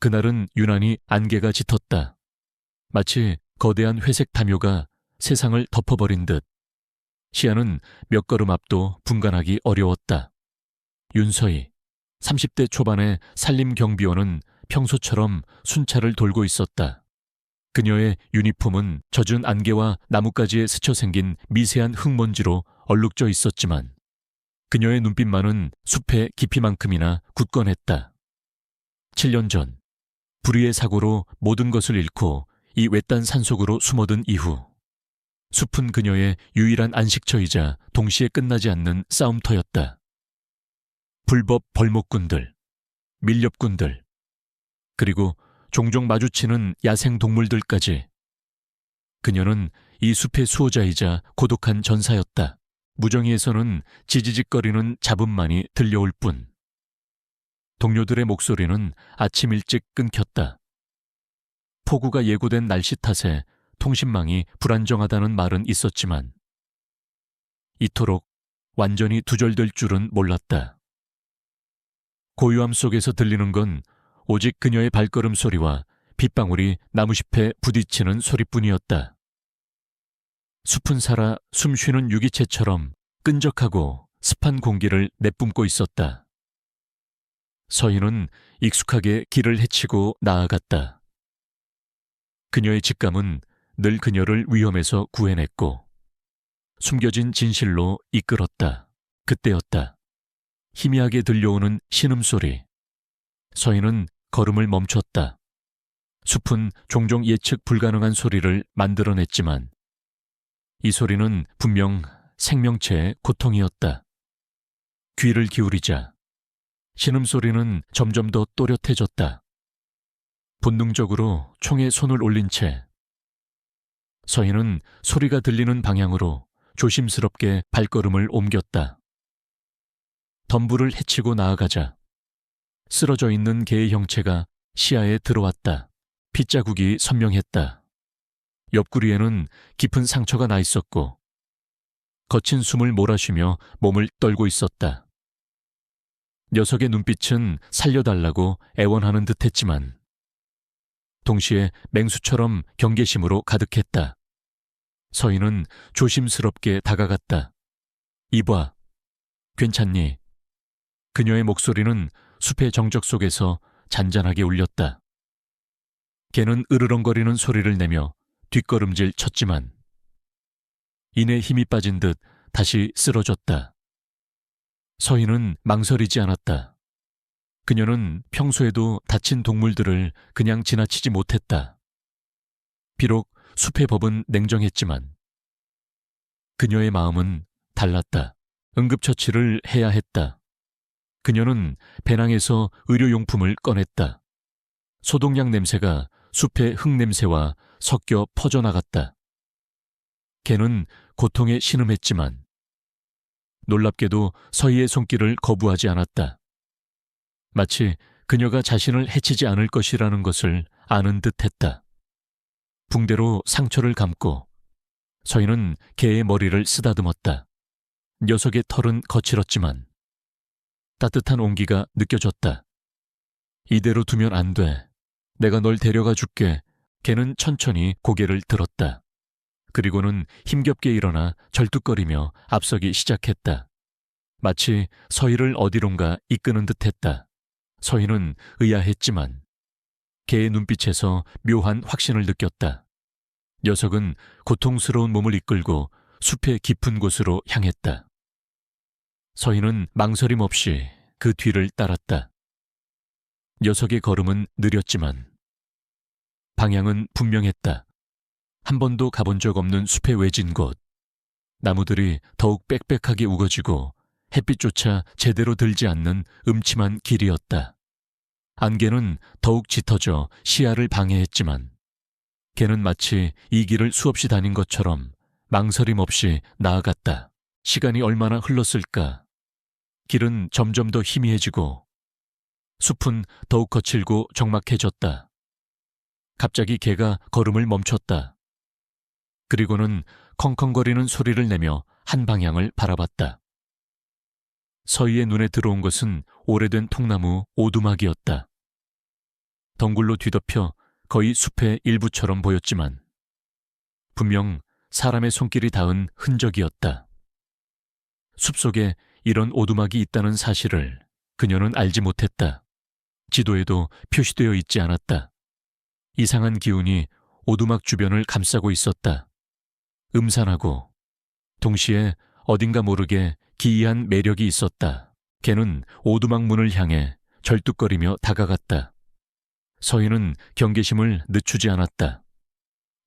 그날은 유난히 안개가 짙었다. 마치 거대한 회색 담요가 세상을 덮어버린 듯. 시야는 몇 걸음 앞도 분간하기 어려웠다. 윤서희, 30대 초반의 산림경비원은 평소처럼 순찰을 돌고 있었다. 그녀의 유니폼은 젖은 안개와 나뭇가지에 스쳐 생긴 미세한 흙먼지로 얼룩져 있었지만 그녀의 눈빛만은 숲의 깊이만큼이나 굳건했다. 7년 전, 불의의 사고로 모든 것을 잃고 이 외딴 산속으로 숨어든 이후 숲은 그녀의 유일한 안식처이자 동시에 끝나지 않는 싸움터였다. 불법 벌목꾼들, 밀렵꾼들, 그리고 종종 마주치는 야생 동물들까지. 그녀는 이 숲의 수호자이자 고독한 전사였다. 무정이에서는 지지직거리는 잡음만이 들려올 뿐. 동료들의 목소리는 아침 일찍 끊겼다. 폭우가 예고된 날씨 탓에 통신망이 불안정하다는 말은 있었지만 이토록 완전히 두절될 줄은 몰랐다. 고요함 속에서 들리는 건 오직 그녀의 발걸음 소리와 빗방울이 나무잎에 부딪히는 소리뿐이었다. 숲은 살아 숨쉬는 유기체처럼 끈적하고 습한 공기를 내뿜고 있었다. 서희는 익숙하게 길을 헤치고 나아갔다. 그녀의 직감은 늘 그녀를 위험에서 구해냈고 숨겨진 진실로 이끌었다. 그때였다. 희미하게 들려오는 신음소리. 서희는 걸음을 멈췄다. 숲은 종종 예측 불가능한 소리를 만들어냈지만 이 소리는 분명 생명체의 고통이었다. 귀를 기울이자 신음소리는 점점 더 또렷해졌다. 본능적으로 총에 손을 올린 채 서희는 소리가 들리는 방향으로 조심스럽게 발걸음을 옮겼다. 덤불을 헤치고 나아가자 쓰러져 있는 개의 형체가 시야에 들어왔다. 핏자국이 선명했다. 옆구리에는 깊은 상처가 나 있었고 거친 숨을 몰아쉬며 몸을 떨고 있었다. 녀석의 눈빛은 살려달라고 애원하는 듯했지만 동시에 맹수처럼 경계심으로 가득했다. 서희는 조심스럽게 다가갔다. 이봐, 괜찮니? 그녀의 목소리는 숲의 정적 속에서 잔잔하게 울렸다. 개는 으르렁거리는 소리를 내며 뒷걸음질 쳤지만 이내 힘이 빠진 듯 다시 쓰러졌다. 서희는 망설이지 않았다. 그녀는 평소에도 다친 동물들을 그냥 지나치지 못했다. 비록 숲의 법은 냉정했지만 그녀의 마음은 달랐다. 응급처치를 해야 했다. 그녀는 배낭에서 의료용품을 꺼냈다. 소독약 냄새가 숲의 흙냄새와 섞여 퍼져나갔다. 개는 고통에 신음했지만 놀랍게도 서희의 손길을 거부하지 않았다. 마치 그녀가 자신을 해치지 않을 것이라는 것을 아는 듯했다. 붕대로 상처를 감고 서희는 개의 머리를 쓰다듬었다. 녀석의 털은 거칠었지만 따뜻한 온기가 느껴졌다. 이대로 두면 안 돼. 내가 널 데려가 줄게. 개는 천천히 고개를 들었다. 그리고는 힘겹게 일어나 절뚝거리며 앞서기 시작했다. 마치 서희를 어디론가 이끄는 듯했다. 서희는 의아했지만 개의 눈빛에서 묘한 확신을 느꼈다. 녀석은 고통스러운 몸을 이끌고 숲의 깊은 곳으로 향했다. 서희는 망설임 없이 그 뒤를 따랐다. 녀석의 걸음은 느렸지만 방향은 분명했다. 한 번도 가본 적 없는 숲의 외진 곳. 나무들이 더욱 빽빽하게 우거지고 햇빛조차 제대로 들지 않는 음침한 길이었다. 안개는 더욱 짙어져 시야를 방해했지만 개는 마치 이 길을 수없이 다닌 것처럼 망설임 없이 나아갔다. 시간이 얼마나 흘렀을까? 길은 점점 더 희미해지고 숲은 더욱 거칠고 적막해졌다. 갑자기 개가 걸음을 멈췄다. 그리고는 컹컹거리는 소리를 내며 한 방향을 바라봤다. 서희의 눈에 들어온 것은 오래된 통나무 오두막이었다. 덩굴로 뒤덮여 거의 숲의 일부처럼 보였지만 분명 사람의 손길이 닿은 흔적이었다. 숲속에 이런 오두막이 있다는 사실을 그녀는 알지 못했다. 지도에도 표시되어 있지 않았다. 이상한 기운이 오두막 주변을 감싸고 있었다. 음산하고 동시에 어딘가 모르게 기이한 매력이 있었다. 걔는 오두막 문을 향해 절뚝거리며 다가갔다. 서희는 경계심을 늦추지 않았다.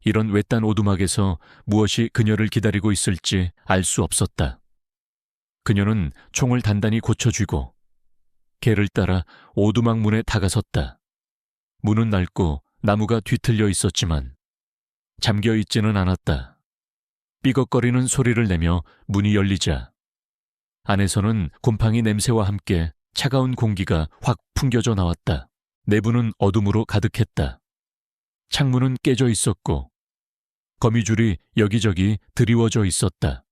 이런 외딴 오두막에서 무엇이 그녀를 기다리고 있을지 알 수 없었다. 그녀는 총을 단단히 고쳐쥐고 개를 따라 오두막 문에 다가섰다. 문은 낡고 나무가 뒤틀려 있었지만 잠겨 있지는 않았다. 삐걱거리는 소리를 내며 문이 열리자 안에서는 곰팡이 냄새와 함께 차가운 공기가 확 풍겨져 나왔다. 내부는 어둠으로 가득했다. 창문은 깨져 있었고 거미줄이 여기저기 드리워져 있었다.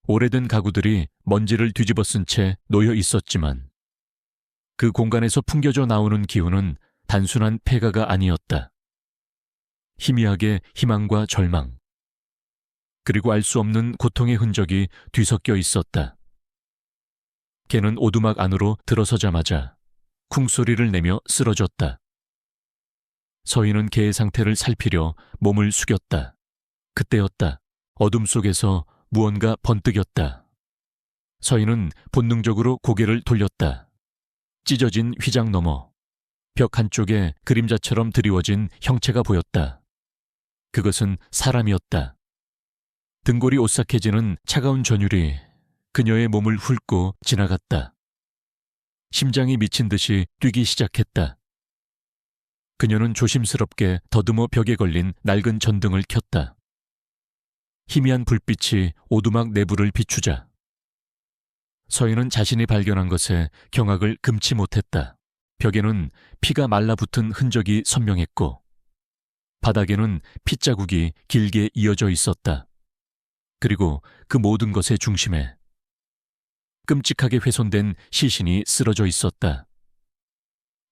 오래된 가구들이 먼지를 뒤집어 쓴 채 놓여 있었지만 그 공간에서 풍겨져 나오는 기운은 단순한 폐가가 아니었다. 희미하게 희망과 절망, 그리고 알 수 없는 고통의 흔적이 뒤섞여 있었다. 걔는 오두막 안으로 들어서자마자 쿵소리를 내며 쓰러졌다. 서희는 걔의 상태를 살피려 몸을 숙였다. 그때였다. 어둠 속에서 무언가 번뜩였다. 서희는 본능적으로 고개를 돌렸다. 찢어진 휘장 너머 벽 한쪽에 그림자처럼 드리워진 형체가 보였다. 그것은 사람이었다. 등골이 오싹해지는 차가운 전율이 그녀의 몸을 훑고 지나갔다. 심장이 미친 듯이 뛰기 시작했다. 그녀는 조심스럽게 더듬어 벽에 걸린 낡은 전등을 켰다. 희미한 불빛이 오두막 내부를 비추자 서희는 자신이 발견한 것에 경악을 금치 못했다. 벽에는 피가 말라붙은 흔적이 선명했고 바닥에는 핏자국이 길게 이어져 있었다. 그리고 그 모든 것의 중심에 끔찍하게 훼손된 시신이 쓰러져 있었다.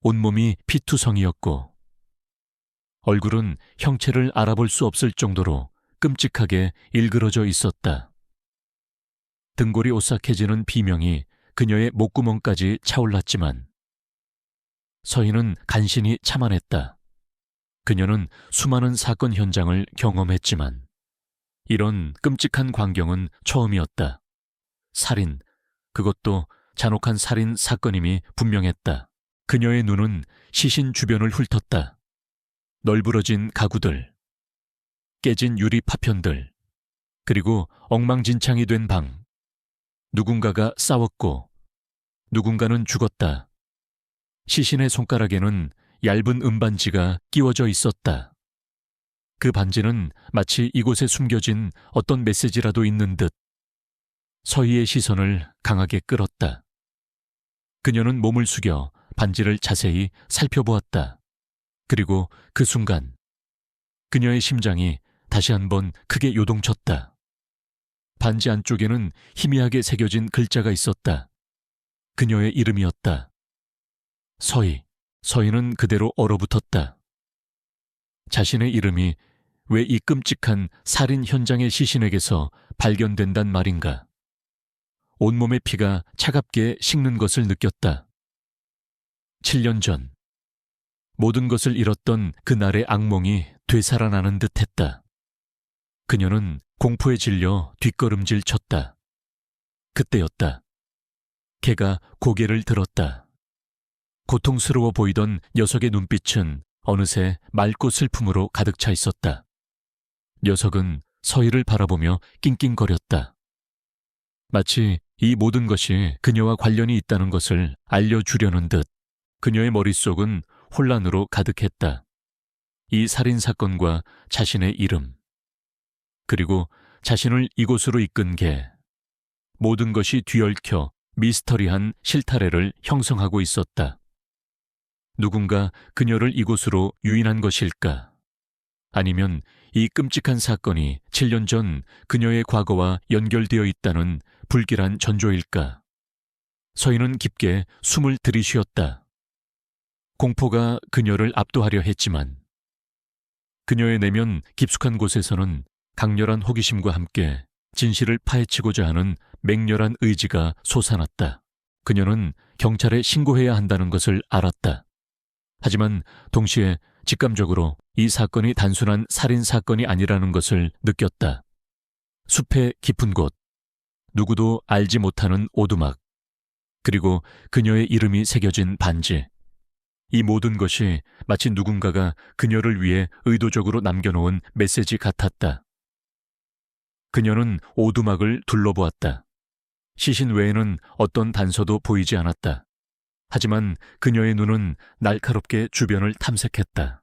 온몸이 피투성이었고 얼굴은 형체를 알아볼 수 없을 정도로 끔찍하게 일그러져 있었다. 등골이 오싹해지는 비명이 그녀의 목구멍까지 차올랐지만 서희는 간신히 참아냈다. 그녀는 수많은 사건 현장을 경험했지만 이런 끔찍한 광경은 처음이었다. 살인, 그것도 잔혹한 살인 사건임이 분명했다. 그녀의 눈은 시신 주변을 훑었다. 널브러진 가구들, 깨진 유리 파편들, 그리고 엉망진창이 된 방. 누군가가 싸웠고 누군가는 죽었다. 시신의 손가락에는 얇은 은반지가 끼워져 있었다. 그 반지는 마치 이곳에 숨겨진 어떤 메시지라도 있는 듯 서희의 시선을 강하게 끌었다. 그녀는 몸을 숙여 반지를 자세히 살펴보았다. 그리고 그 순간 그녀의 심장이 다시 한번 크게 요동쳤다. 반지 안쪽에는 희미하게 새겨진 글자가 있었다. 그녀의 이름이었다. 서희. 서희는 그대로 얼어붙었다. 자신의 이름이 왜 이 끔찍한 살인 현장의 시신에게서 발견된단 말인가. 온몸의 피가 차갑게 식는 것을 느꼈다. 7년 전 모든 것을 잃었던 그날의 악몽이 되살아나는 듯했다. 그녀는 공포에 질려 뒷걸음질 쳤다. 그때였다. 걔가 고개를 들었다. 고통스러워 보이던 녀석의 눈빛은 어느새 맑고 슬픔으로 가득 차 있었다. 녀석은 서희를 바라보며 낑낑거렸다. 마치 이 모든 것이 그녀와 관련이 있다는 것을 알려주려는 듯 그녀의 머릿속은 혼란으로 가득했다. 이 살인사건과 자신의 이름, 그리고 자신을 이곳으로 이끈 게 모든 것이 뒤얽혀 미스터리한 실타래를 형성하고 있었다. 누군가 그녀를 이곳으로 유인한 것일까? 아니면 이 끔찍한 사건이 7년 전 그녀의 과거와 연결되어 있다는 불길한 전조일까? 서희는 깊게 숨을 들이쉬었다. 공포가 그녀를 압도하려 했지만 그녀의 내면 깊숙한 곳에서는 강렬한 호기심과 함께 진실을 파헤치고자 하는 맹렬한 의지가 솟아났다. 그녀는 경찰에 신고해야 한다는 것을 알았다. 하지만 동시에 직감적으로 이 사건이 단순한 살인 사건이 아니라는 것을 느꼈다. 숲의 깊은 곳, 누구도 알지 못하는 오두막, 그리고 그녀의 이름이 새겨진 반지. 이 모든 것이 마치 누군가가 그녀를 위해 의도적으로 남겨놓은 메시지 같았다. 그녀는 오두막을 둘러보았다. 시신 외에는 어떤 단서도 보이지 않았다. 하지만 그녀의 눈은 날카롭게 주변을 탐색했다.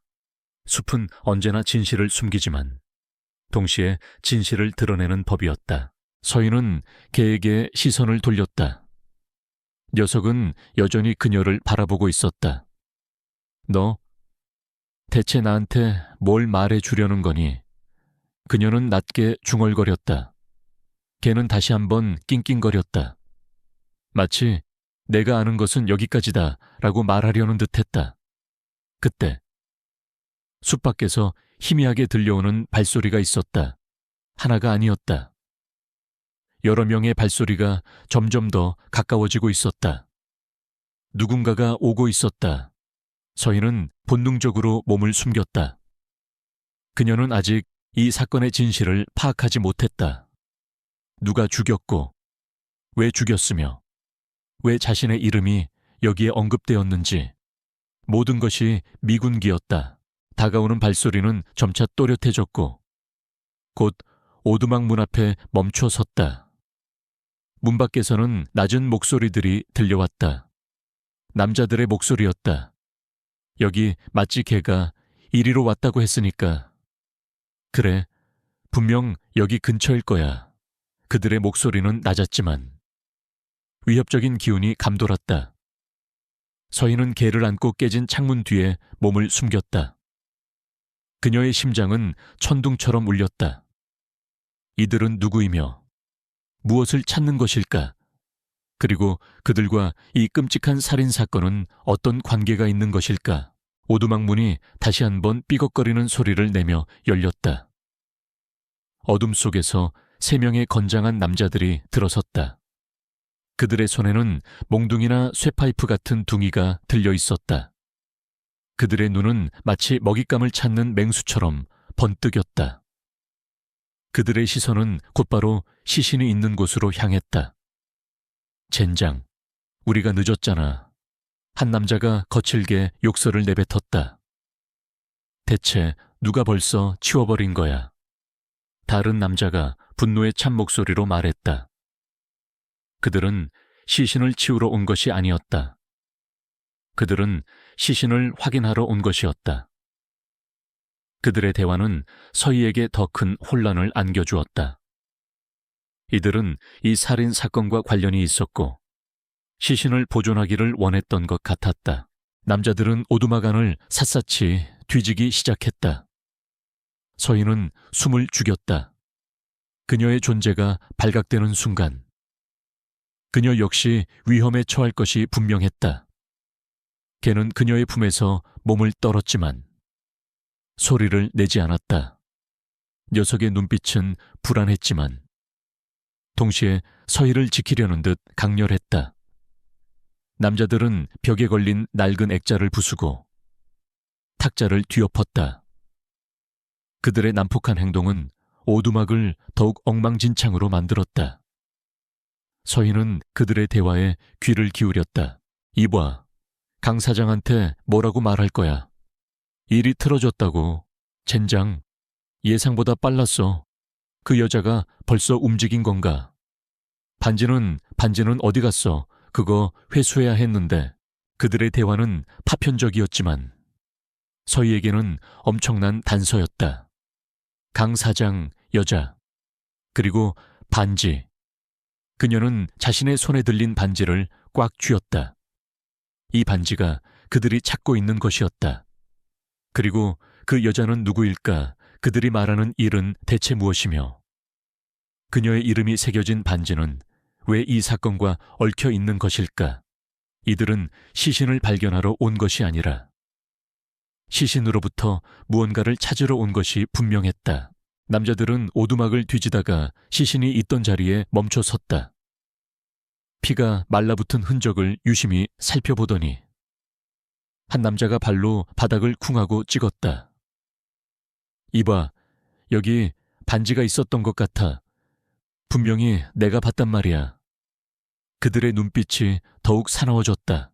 숲은 언제나 진실을 숨기지만 동시에 진실을 드러내는 법이었다. 서인은 개에게 시선을 돌렸다. 녀석은 여전히 그녀를 바라보고 있었다. 너 대체 나한테 뭘 말해주려는 거니? 그녀는 낮게 중얼거렸다. 개는 다시 한번 낑낑거렸다. 마치 내가 아는 것은 여기까지다 라고 말하려는 듯했다. 그때 숲 밖에서 희미하게 들려오는 발소리가 있었다. 하나가 아니었다. 여러 명의 발소리가 점점 더 가까워지고 있었다. 누군가가 오고 있었다. 서인은 본능적으로 몸을 숨겼다. 그녀는 아직 이 사건의 진실을 파악하지 못했다. 누가 죽였고, 왜 죽였으며, 왜 자신의 이름이 여기에 언급되었는지 모든 것이 미군기였다. 다가오는 발소리는 점차 또렷해졌고 곧 오두막 문 앞에 멈춰 섰다. 문 밖에서는 낮은 목소리들이 들려왔다. 남자들의 목소리였다. 여기 마치 걔가 이리로 왔다고 했으니까. 그래, 분명 여기 근처일 거야. 그들의 목소리는 낮았지만 위협적인 기운이 감돌았다. 서인은 개를 안고 깨진 창문 뒤에 몸을 숨겼다. 그녀의 심장은 천둥처럼 울렸다. 이들은 누구이며 무엇을 찾는 것일까? 그리고 그들과 이 끔찍한 살인사건은 어떤 관계가 있는 것일까? 오두막 문이 다시 한번 삐걱거리는 소리를 내며 열렸다. 어둠 속에서 3명의 건장한 남자들이 들어섰다. 그들의 손에는 몽둥이나 쇠파이프 같은 둥이가 들려 있었다. 그들의 눈은 마치 먹잇감을 찾는 맹수처럼 번뜩였다. 그들의 시선은 곧바로 시신이 있는 곳으로 향했다. 젠장, 우리가 늦었잖아. 한 남자가 거칠게 욕설을 내뱉었다. 대체 누가 벌써 치워버린 거야? 다른 남자가 분노의 찬 목소리로 말했다. 그들은 시신을 치우러 온 것이 아니었다. 그들은 시신을 확인하러 온 것이었다. 그들의 대화는 서희에게 더 큰 혼란을 안겨주었다. 이들은 이 살인 사건과 관련이 있었고 시신을 보존하기를 원했던 것 같았다. 남자들은 오두막 안을 샅샅이 뒤지기 시작했다. 서희는 숨을 죽였다. 그녀의 존재가 발각되는 순간 그녀 역시 위험에 처할 것이 분명했다. 걔는 그녀의 품에서 몸을 떨었지만 소리를 내지 않았다. 녀석의 눈빛은 불안했지만 동시에 서희를 지키려는 듯 강렬했다. 남자들은 벽에 걸린 낡은 액자를 부수고 탁자를 뒤엎었다. 그들의 난폭한 행동은 오두막을 더욱 엉망진창으로 만들었다. 서희는 그들의 대화에 귀를 기울였다. 이봐, 강 사장한테 뭐라고 말할 거야? 일이 틀어졌다고. 젠장, 예상보다 빨랐어. 그 여자가 벌써 움직인 건가? 반지는 어디 갔어? 그거 회수해야 했는데. 그들의 대화는 파편적이었지만 서희에게는 엄청난 단서였다. 강 사장, 여자, 그리고 반지. 그녀는 자신의 손에 들린 반지를 꽉 쥐었다. 이 반지가 그들이 찾고 있는 것이었다. 그리고 그 여자는 누구일까? 그들이 말하는 일은 대체 무엇이며 그녀의 이름이 새겨진 반지는 왜 이 사건과 얽혀 있는 것일까? 이들은 시신을 발견하러 온 것이 아니라 시신으로부터 무언가를 찾으러 온 것이 분명했다. 남자들은 오두막을 뒤지다가 시신이 있던 자리에 멈춰 섰다. 피가 말라붙은 흔적을 유심히 살펴보더니 한 남자가 발로 바닥을 쿵하고 찍었다. 이봐, 여기 반지가 있었던 것 같아. 분명히 내가 봤단 말이야. 그들의 눈빛이 더욱 사나워졌다.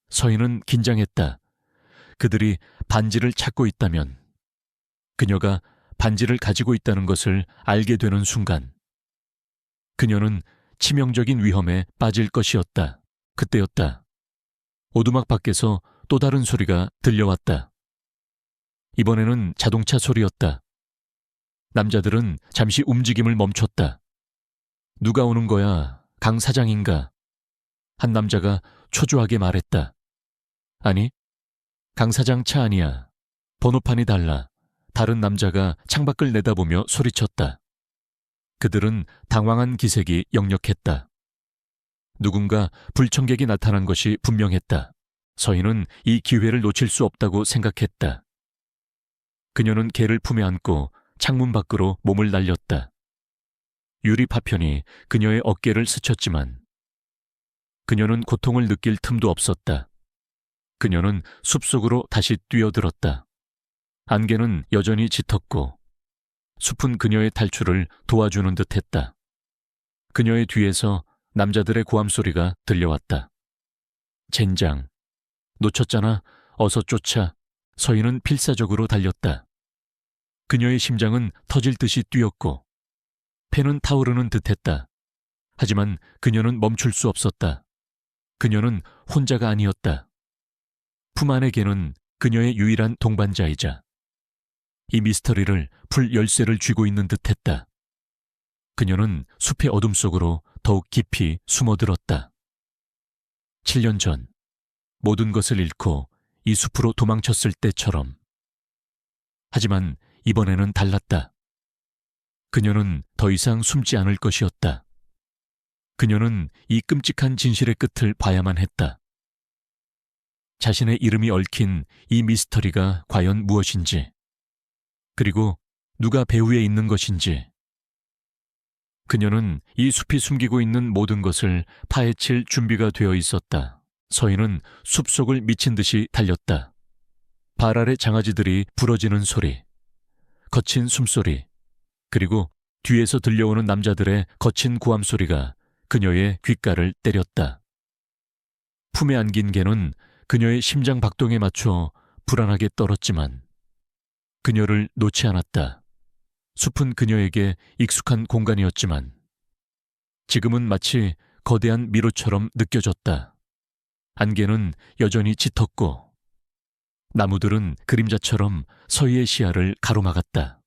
서인은 긴장했다. 그들이 반지를 찾고 있다면, 그녀가 반지를 가지고 있다는 것을 알게 되는 순간, 그녀는 치명적인 위험에 빠질 것이었다. 그때였다. 오두막 밖에서 또 다른 소리가 들려왔다. 이번에는 자동차 소리였다. 남자들은 잠시 움직임을 멈췄다. 누가 오는 거야? 강 사장인가? 한 남자가 초조하게 말했다. 아니, 강 사장 차 아니야. 번호판이 달라. 다른 남자가 창밖을 내다보며 소리쳤다. 그들은 당황한 기색이 역력했다. 누군가 불청객이 나타난 것이 분명했다. 서인은 이 기회를 놓칠 수 없다고 생각했다. 그녀는 개를 품에 안고 창문 밖으로 몸을 날렸다. 유리 파편이 그녀의 어깨를 스쳤지만 그녀는 고통을 느낄 틈도 없었다. 그녀는 숲속으로 다시 뛰어들었다. 안개는 여전히 짙었고 숲은 그녀의 탈출을 도와주는 듯했다. 그녀의 뒤에서 남자들의 고함 소리가 들려왔다. 젠장, 놓쳤잖아. 어서 쫓아. 서인은 필사적으로 달렸다. 그녀의 심장은 터질 듯이 뛰었고 폐는 타오르는 듯했다. 하지만 그녀는 멈출 수 없었다. 그녀는 혼자가 아니었다. 품 안의 개는 그녀의 유일한 동반자이자 이 미스터리를 풀 열쇠를 쥐고 있는 듯했다. 그녀는 숲의 어둠 속으로 더욱 깊이 숨어들었다. 7년 전 모든 것을 잃고 이 숲으로 도망쳤을 때처럼. 하지만 이번에는 달랐다. 그녀는 더 이상 숨지 않을 것이었다. 그녀는 이 끔찍한 진실의 끝을 봐야만 했다. 자신의 이름이 얽힌 이 미스터리가 과연 무엇인지, 그리고 누가 배후에 있는 것인지. 그녀는 이 숲이 숨기고 있는 모든 것을 파헤칠 준비가 되어 있었다. 서인은 숲속을 미친 듯이 달렸다. 발 아래 장아지들이 부러지는 소리, 거친 숨소리, 그리고 뒤에서 들려오는 남자들의 거친 고함 소리가 그녀의 귓가를 때렸다. 품에 안긴 개는 그녀의 심장 박동에 맞춰 불안하게 떨었지만 그녀를 놓지 않았다. 숲은 그녀에게 익숙한 공간이었지만 지금은 마치 거대한 미로처럼 느껴졌다. 안개는 여전히 짙었고 나무들은 그림자처럼 서희의 시야를 가로막았다.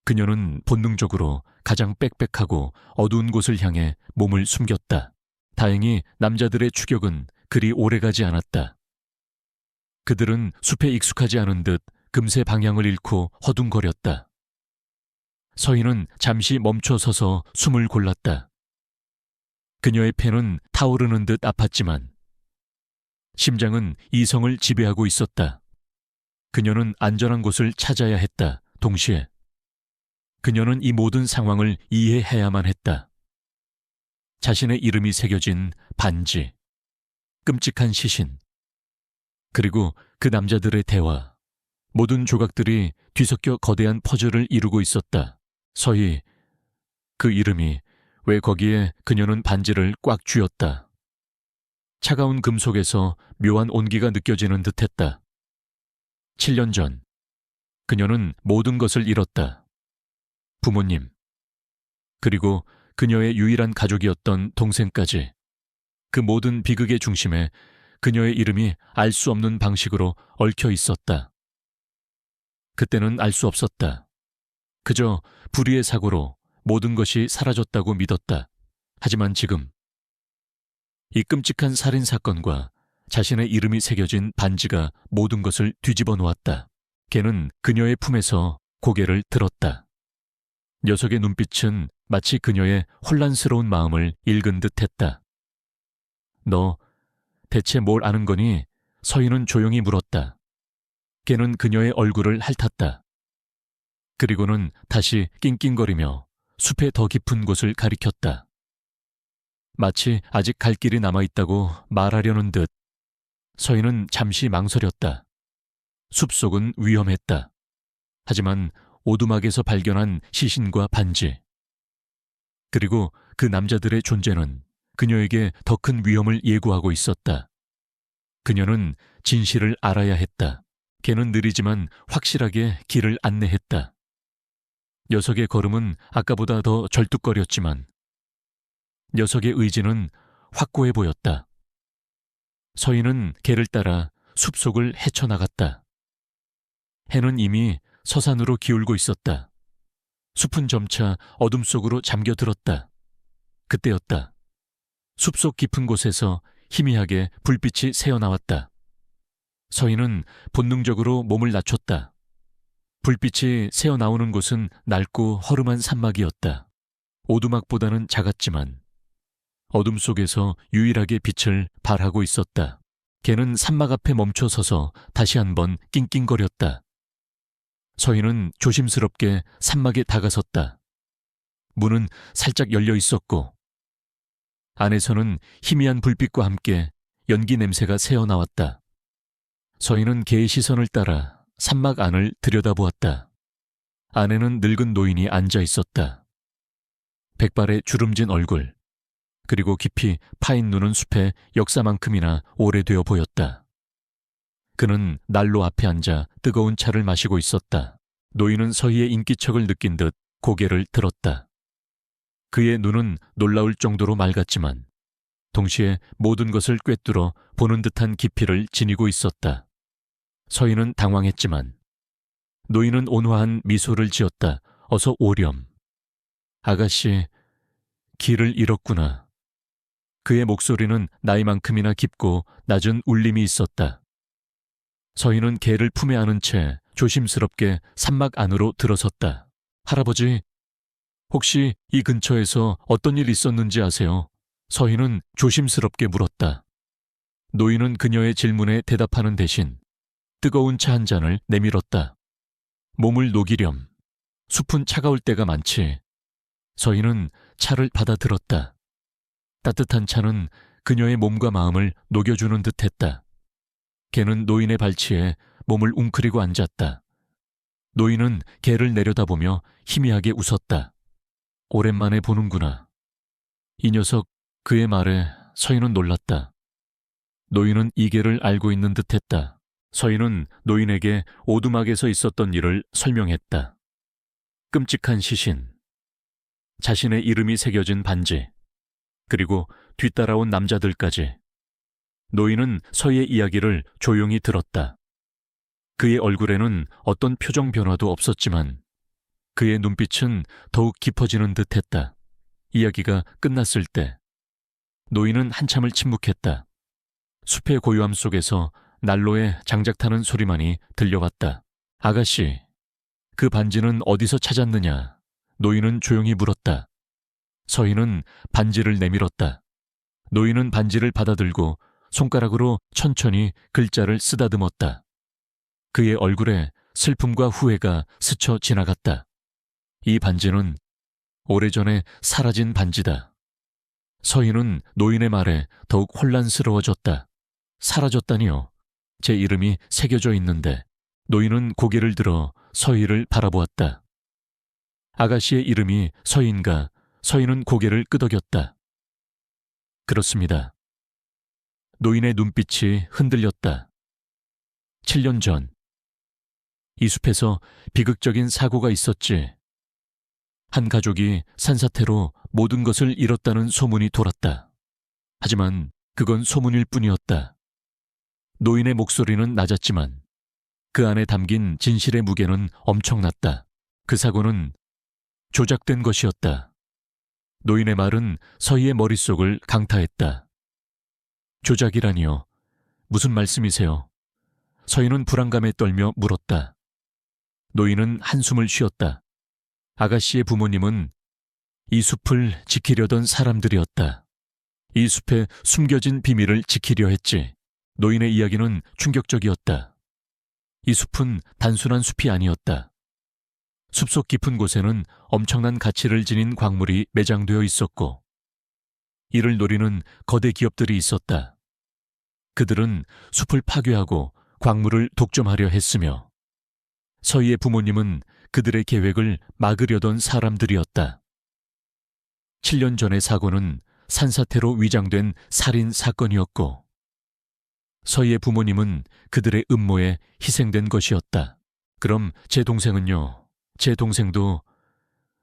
그녀는 본능적으로 가장 빽빽하고 어두운 곳을 향해 몸을 숨겼다. 다행히 남자들의 추격은 그리 오래가지 않았다. 그들은 숲에 익숙하지 않은 듯 금세 방향을 잃고 허둥거렸다. 서희는 잠시 멈춰 서서 숨을 골랐다. 그녀의 폐는 타오르는 듯 아팠지만 심장은 이성을 지배하고 있었다. 그녀는 안전한 곳을 찾아야 했다. 동시에 그녀는 이 모든 상황을 이해해야만 했다. 자신의 이름이 새겨진 반지, 끔찍한 시신, 그리고 그 남자들의 대화, 모든 조각들이 뒤섞여 거대한 퍼즐을 이루고 있었다. 서희, 그 이름이 왜 거기에 그녀는 반지를 꽉 쥐었다. 차가운 금속에서 묘한 온기가 느껴지는 듯했다. 7년 전, 그녀는 모든 것을 잃었다. 부모님, 그리고 그녀의 유일한 가족이었던 동생까지. 그 모든 비극의 중심에 그녀의 이름이 알 수 없는 방식으로 얽혀 있었다. 그때는 알 수 없었다. 그저 불의의 사고로 모든 것이 사라졌다고 믿었다. 하지만 지금 이 끔찍한 살인 사건과 자신의 이름이 새겨진 반지가 모든 것을 뒤집어 놓았다. 걔는 그녀의 품에서 고개를 들었다. 녀석의 눈빛은 마치 그녀의 혼란스러운 마음을 읽은 듯했다. 너 대체 뭘 아는 거니? 서인은 조용히 물었다. 걔는 그녀의 얼굴을 핥았다. 그리고는 다시 낑낑거리며 숲의 더 깊은 곳을 가리켰다. 마치 아직 갈 길이 남아있다고 말하려는 듯. 서인은 잠시 망설였다. 숲속은 위험했다. 하지만 오두막에서 발견한 시신과 반지, 그리고 그 남자들의 존재는 그녀에게 더 큰 위험을 예고하고 있었다. 그녀는 진실을 알아야 했다. 걔는 느리지만 확실하게 길을 안내했다. 녀석의 걸음은 아까보다 더 절뚝거렸지만 녀석의 의지는 확고해 보였다. 서인은 걔를 따라 숲속을 헤쳐나갔다. 해는 이미 서산으로 기울고 있었다. 숲은 점차 어둠 속으로 잠겨들었다. 그때였다. 숲속 깊은 곳에서 희미하게 불빛이 새어나왔다. 서인은 본능적으로 몸을 낮췄다. 불빛이 새어나오는 곳은 낡고 허름한 산막이었다. 오두막보다는 작았지만 어둠 속에서 유일하게 빛을 발하고 있었다. 걔는 산막 앞에 멈춰 서서 다시 한번 낑낑거렸다. 서인은 조심스럽게 산막에 다가섰다. 문은 살짝 열려 있었고 안에서는 희미한 불빛과 함께 연기 냄새가 새어나왔다. 서인은 걔의 시선을 따라 산막 안을 들여다보았다. 안에는 늙은 노인이 앉아 있었다. 백발의 주름진 얼굴, 그리고 깊이 파인 눈은 숲의 역사만큼이나 오래되어 보였다. 그는 난로 앞에 앉아 뜨거운 차를 마시고 있었다. 노인은 서희의 인기척을 느낀 듯 고개를 들었다. 그의 눈은 놀라울 정도로 맑았지만 동시에 모든 것을 꿰뚫어 보는 듯한 깊이를 지니고 있었다. 서희는 당황했지만 노인은 온화한 미소를 지었다. 어서 오렴. 아가씨, 길을 잃었구나. 그의 목소리는 나이만큼이나 깊고 낮은 울림이 있었다. 서희는 개를 품에 안은 채 조심스럽게 산막 안으로 들어섰다. 할아버지, 혹시 이 근처에서 어떤 일 있었는지 아세요? 서희는 조심스럽게 물었다. 노인은 그녀의 질문에 대답하는 대신 뜨거운 차 한 잔을 내밀었다. 몸을 녹이렴. 숲은 차가울 때가 많지. 서희는 차를 받아 들었다. 따뜻한 차는 그녀의 몸과 마음을 녹여주는 듯했다. 걔는 노인의 발치에 몸을 웅크리고 앉았다. 노인은 걔를 내려다보며 희미하게 웃었다. 오랜만에 보는구나. 이 녀석, 그의 말에 서인은 놀랐다. 노인은 이계를 알고 있는 듯했다. 서인은 노인에게 오두막에서 있었던 일을 설명했다. 끔찍한 시신, 자신의 이름이 새겨진 반지, 그리고 뒤따라온 남자들까지. 노인은 서희의 이야기를 조용히 들었다. 그의 얼굴에는 어떤 표정 변화도 없었지만 그의 눈빛은 더욱 깊어지는 듯했다. 이야기가 끝났을 때 노인은 한참을 침묵했다. 숲의 고요함 속에서 난로에 장작 타는 소리만이 들려왔다. 아가씨, 그 반지는 어디서 찾았느냐? 노인은 조용히 물었다. 서희는 반지를 내밀었다. 노인은 반지를 받아들고 손가락으로 천천히 글자를 쓰다듬었다. 그의 얼굴에 슬픔과 후회가 스쳐 지나갔다. 이 반지는 오래전에 사라진 반지다. 서희는 노인의 말에 더욱 혼란스러워졌다. 사라졌다니요. 제 이름이 새겨져 있는데. 노인은 고개를 들어 서희를 바라보았다. 아가씨의 이름이 서희인가? 서희는 고개를 끄덕였다. 그렇습니다. 노인의 눈빛이 흔들렸다. 7년 전, 이 숲에서 비극적인 사고가 있었지. 한 가족이 산사태로 모든 것을 잃었다는 소문이 돌았다. 하지만 그건 소문일 뿐이었다. 노인의 목소리는 낮았지만 그 안에 담긴 진실의 무게는 엄청났다. 그 사고는 조작된 것이었다. 노인의 말은 서희의 머릿속을 강타했다. 조작이라니요? 무슨 말씀이세요? 서희는 불안감에 떨며 물었다. 노인은 한숨을 쉬었다. 아가씨의 부모님은 이 숲을 지키려던 사람들이었다. 이 숲에 숨겨진 비밀을 지키려 했지. 노인의 이야기는 충격적이었다. 이 숲은 단순한 숲이 아니었다. 숲속 깊은 곳에는 엄청난 가치를 지닌 광물이 매장되어 있었고, 이를 노리는 거대 기업들이 있었다. 그들은 숲을 파괴하고 광물을 독점하려 했으며, 서희의 부모님은 그들의 계획을 막으려던 사람들이었다. 7년 전의 사고는 산사태로 위장된 살인 사건이었고, 서희의 부모님은 그들의 음모에 희생된 것이었다. 그럼 제 동생은요? 제 동생도...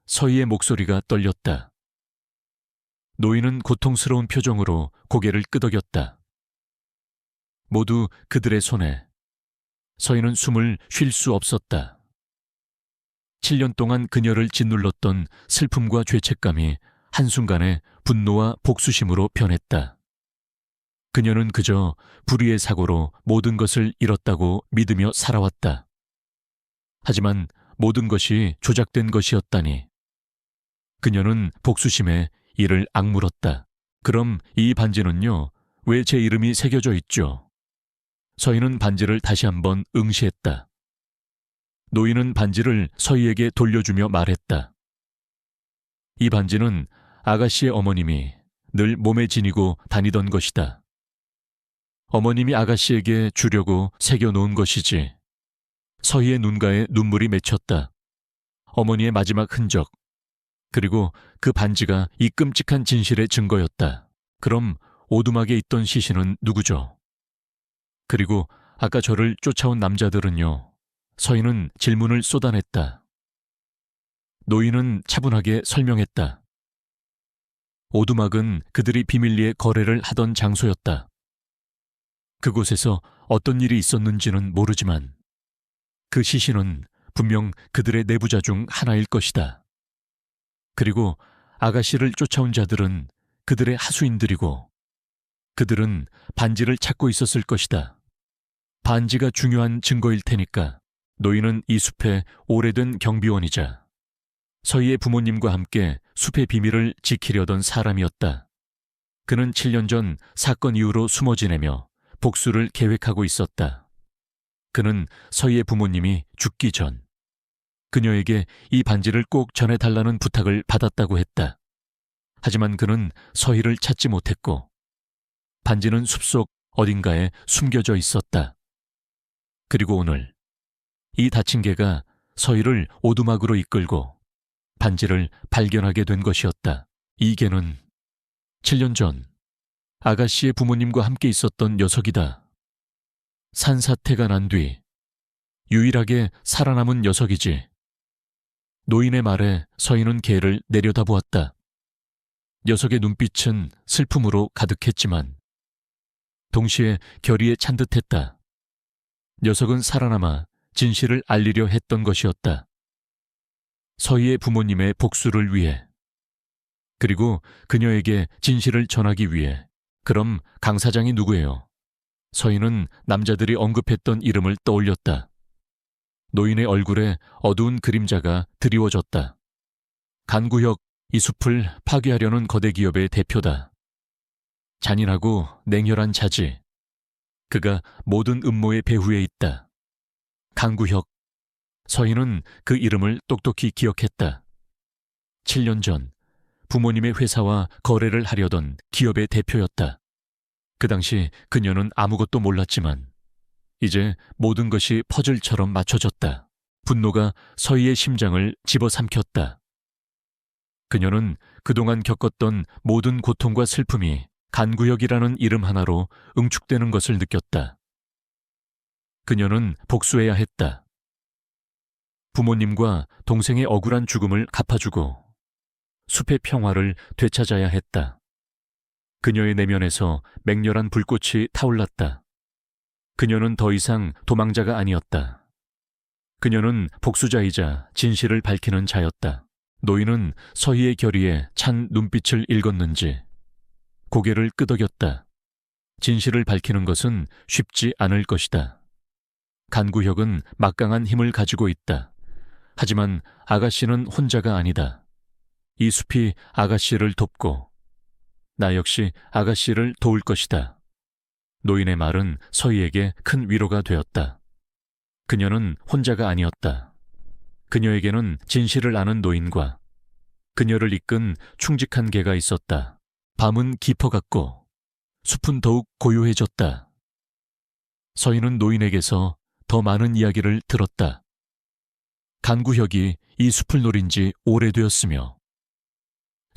서희의 목소리가 떨렸다. 노인은 고통스러운 표정으로 고개를 끄덕였다. 모두 그들의 손에. 서희는 숨을 쉴 수 없었다. 7년 동안 그녀를 짓눌렀던 슬픔과 죄책감이 한순간에 분노와 복수심으로 변했다. 그녀는 그저 불의의 사고로 모든 것을 잃었다고 믿으며 살아왔다. 하지만 모든 것이 조작된 것이었다니. 그녀는 복수심에 이를 악물었다. 그럼 이 반지는요? 왜 제 이름이 새겨져 있죠? 서희는 반지를 다시 한번 응시했다. 노인은 반지를 서희에게 돌려주며 말했다. 이 반지는 아가씨의 어머님이 늘 몸에 지니고 다니던 것이다. 어머님이 아가씨에게 주려고 새겨놓은 것이지. 서희의 눈가에 눈물이 맺혔다. 어머니의 마지막 흔적, 그리고 그 반지가 이 끔찍한 진실의 증거였다. 그럼 오두막에 있던 시신은 누구죠? 그리고 아까 저를 쫓아온 남자들은요? 서희는 질문을 쏟아냈다. 노인은 차분하게 설명했다. 오두막은 그들이 비밀리에 거래를 하던 장소였다. 그곳에서 어떤 일이 있었는지는 모르지만 그 시신은 분명 그들의 내부자 중 하나일 것이다. 그리고 아가씨를 쫓아온 자들은 그들의 하수인들이고 그들은 반지를 찾고 있었을 것이다. 반지가 중요한 증거일 테니까. 노인은 이 숲의 오래된 경비원이자 서희의 부모님과 함께 숲의 비밀을 지키려던 사람이었다. 그는 7년 전 사건 이후로 숨어 지내며 복수를 계획하고 있었다. 그는 서희의 부모님이 죽기 전 그녀에게 이 반지를 꼭 전해달라는 부탁을 받았다고 했다. 하지만 그는 서희를 찾지 못했고 반지는 숲속 어딘가에 숨겨져 있었다. 그리고 오늘 이 다친 개가 서희를 오두막으로 이끌고 반지를 발견하게 된 것이었다. 이 개는 7년 전 아가씨의 부모님과 함께 있었던 녀석이다. 산사태가 난 뒤 유일하게 살아남은 녀석이지. 노인의 말에 서희는 개를 내려다보았다. 녀석의 눈빛은 슬픔으로 가득했지만 동시에 결의에 찬 듯했다. 녀석은 살아남아 진실을 알리려 했던 것이었다. 서희의 부모님의 복수를 위해, 그리고 그녀에게 진실을 전하기 위해. 그럼 강 사장이 누구예요? 서희는 남자들이 언급했던 이름을 떠올렸다. 노인의 얼굴에 어두운 그림자가 드리워졌다. 간구혁, 이 숲을 파괴하려는 거대 기업의 대표다. 잔인하고 냉혈한 자지. 그가 모든 음모의 배후에 있다. 강구혁. 서희는 그 이름을 똑똑히 기억했다. 7년 전 부모님의 회사와 거래를 하려던 기업의 대표였다. 그 당시 그녀는 아무것도 몰랐지만 이제 모든 것이 퍼즐처럼 맞춰졌다. 분노가 서희의 심장을 집어삼켰다. 그녀는 그동안 겪었던 모든 고통과 슬픔이 간구역이라는 이름 하나로 응축되는 것을 느꼈다. 그녀는 복수해야 했다. 부모님과 동생의 억울한 죽음을 갚아주고 숲의 평화를 되찾아야 했다. 그녀의 내면에서 맹렬한 불꽃이 타올랐다. 그녀는 더 이상 도망자가 아니었다. 그녀는 복수자이자 진실을 밝히는 자였다. 노인은 서희의 결의에 찬 눈빛을 읽었는지 고개를 끄덕였다. 진실을 밝히는 것은 쉽지 않을 것이다. 간구혁은 막강한 힘을 가지고 있다. 하지만 아가씨는 혼자가 아니다. 이 숲이 아가씨를 돕고 나 역시 아가씨를 도울 것이다. 노인의 말은 서희에게 큰 위로가 되었다. 그녀는 혼자가 아니었다. 그녀에게는 진실을 아는 노인과 그녀를 이끈 충직한 개가 있었다. 밤은 깊어갔고 숲은 더욱 고요해졌다. 서희는 노인에게서 더 많은 이야기를 들었다. 간구혁이 이 숲을 노린 지 오래되었으며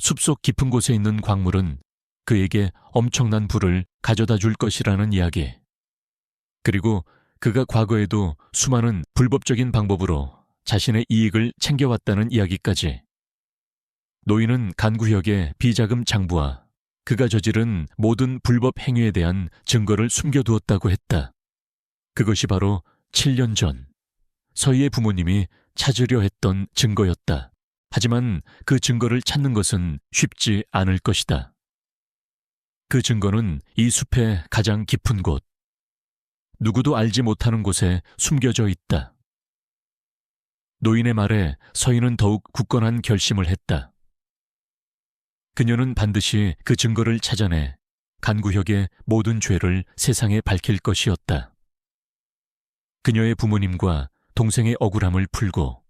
숲속 깊은 곳에 있는 광물은 그에게 엄청난 부를 가져다 줄 것이라는 이야기. 그리고 그가 과거에도 수많은 불법적인 방법으로 자신의 이익을 챙겨왔다는 이야기까지. 노인은 간구혁의 비자금 장부와 그가 저지른 모든 불법 행위에 대한 증거를 숨겨두었다고 했다. 그것이 바로 7년 전 서희의 부모님이 찾으려 했던 증거였다. 하지만 그 증거를 찾는 것은 쉽지 않을 것이다. 그 증거는 이 숲의 가장 깊은 곳, 누구도 알지 못하는 곳에 숨겨져 있다. 노인의 말에 서희는 더욱 굳건한 결심을 했다. 그녀는 반드시 그 증거를 찾아내 간구혁의 모든 죄를 세상에 밝힐 것이었다. 그녀의 부모님과 동생의 억울함을 풀고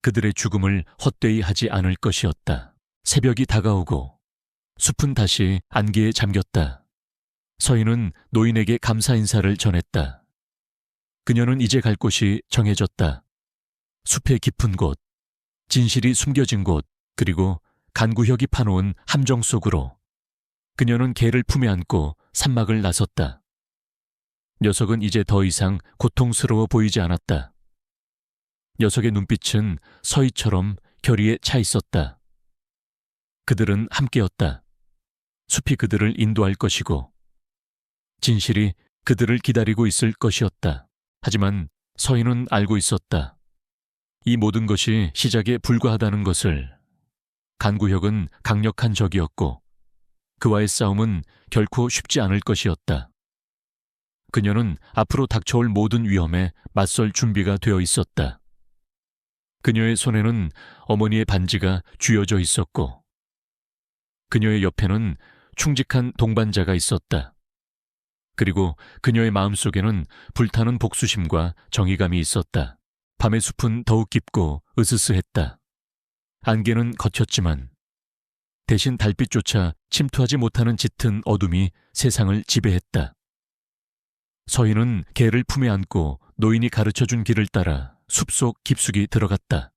그들의 죽음을 헛되이 하지 않을 것이었다. 새벽이 다가오고 숲은 다시 안개에 잠겼다. 서희는 노인에게 감사 인사를 전했다. 그녀는 이제 갈 곳이 정해졌다. 숲의 깊은 곳, 진실이 숨겨진 곳, 그리고 간구혁이 파놓은 함정 속으로 그녀는 개를 품에 안고 산막을 나섰다. 녀석은 이제 더 이상 고통스러워 보이지 않았다. 녀석의 눈빛은 서희처럼 결의에 차 있었다. 그들은 함께였다. 숲이 그들을 인도할 것이고 진실이 그들을 기다리고 있을 것이었다. 하지만 서희는 알고 있었다. 이 모든 것이 시작에 불과하다는 것을. 간구혁은 강력한 적이었고 그와의 싸움은 결코 쉽지 않을 것이었다. 그녀는 앞으로 닥쳐올 모든 위험에 맞설 준비가 되어 있었다. 그녀의 손에는 어머니의 반지가 쥐어져 있었고 그녀의 옆에는 충직한 동반자가 있었다. 그리고 그녀의 마음속에는 불타는 복수심과 정의감이 있었다. 밤의 숲은 더욱 깊고 으스스했다. 안개는 걷혔지만 대신 달빛조차 침투하지 못하는 짙은 어둠이 세상을 지배했다. 서희는 개를 품에 안고 노인이 가르쳐준 길을 따라 숲속 깊숙이 들어갔다.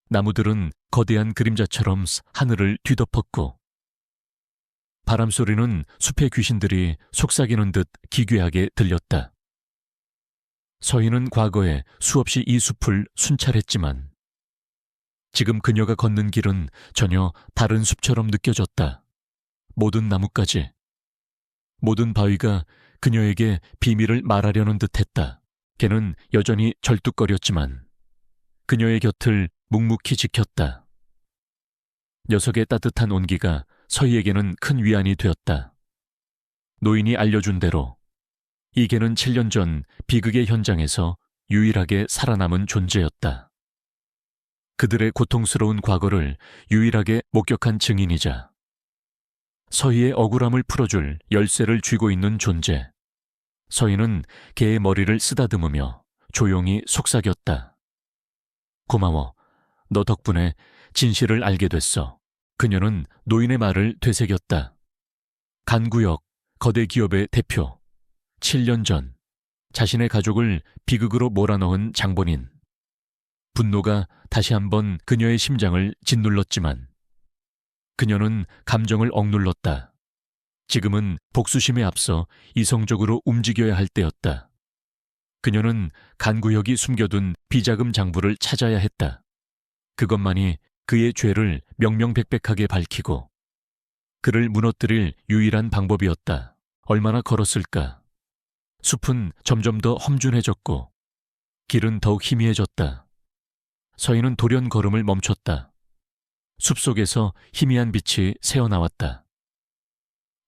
나무들은 거대한 그림자처럼 하늘을 뒤덮었고 바람소리는 숲의 귀신들이 속삭이는 듯 기괴하게 들렸다. 서희는 과거에 수없이 이 숲을 순찰했지만 지금 그녀가 걷는 길은 전혀 다른 숲처럼 느껴졌다. 모든 나뭇가지, 모든 바위가 그녀에게 비밀을 말하려는 듯했다. 걔는 여전히 절뚝거렸지만 그녀의 곁을 묵묵히 지켰다. 녀석의 따뜻한 온기가 서희에게는 큰 위안이 되었다. 노인이 알려준 대로 이 개는 7년 전 비극의 현장에서 유일하게 살아남은 존재였다. 그들의 고통스러운 과거를 유일하게 목격한 증인이자 서희의 억울함을 풀어줄 열쇠를 쥐고 있는 존재. 서희는 개의 머리를 쓰다듬으며 조용히 속삭였다. 고마워. 너 덕분에 진실을 알게 됐어. 그녀는 노인의 말을 되새겼다. 간구혁, 거대 기업의 대표. 7년 전 자신의 가족을 비극으로 몰아넣은 장본인. 분노가 다시 한번 그녀의 심장을 짓눌렀지만 그녀는 감정을 억눌렀다. 지금은 복수심에 앞서 이성적으로 움직여야 할 때였다. 그녀는 간구혁이 숨겨둔 비자금 장부를 찾아야 했다. 그것만이 그의 죄를 명명백백하게 밝히고 그를 무너뜨릴 유일한 방법이었다. 얼마나 걸었을까? 숲은 점점 더 험준해졌고 길은 더욱 희미해졌다. 서희는 돌연 걸음을 멈췄다. 숲속에서 희미한 빛이 새어나왔다.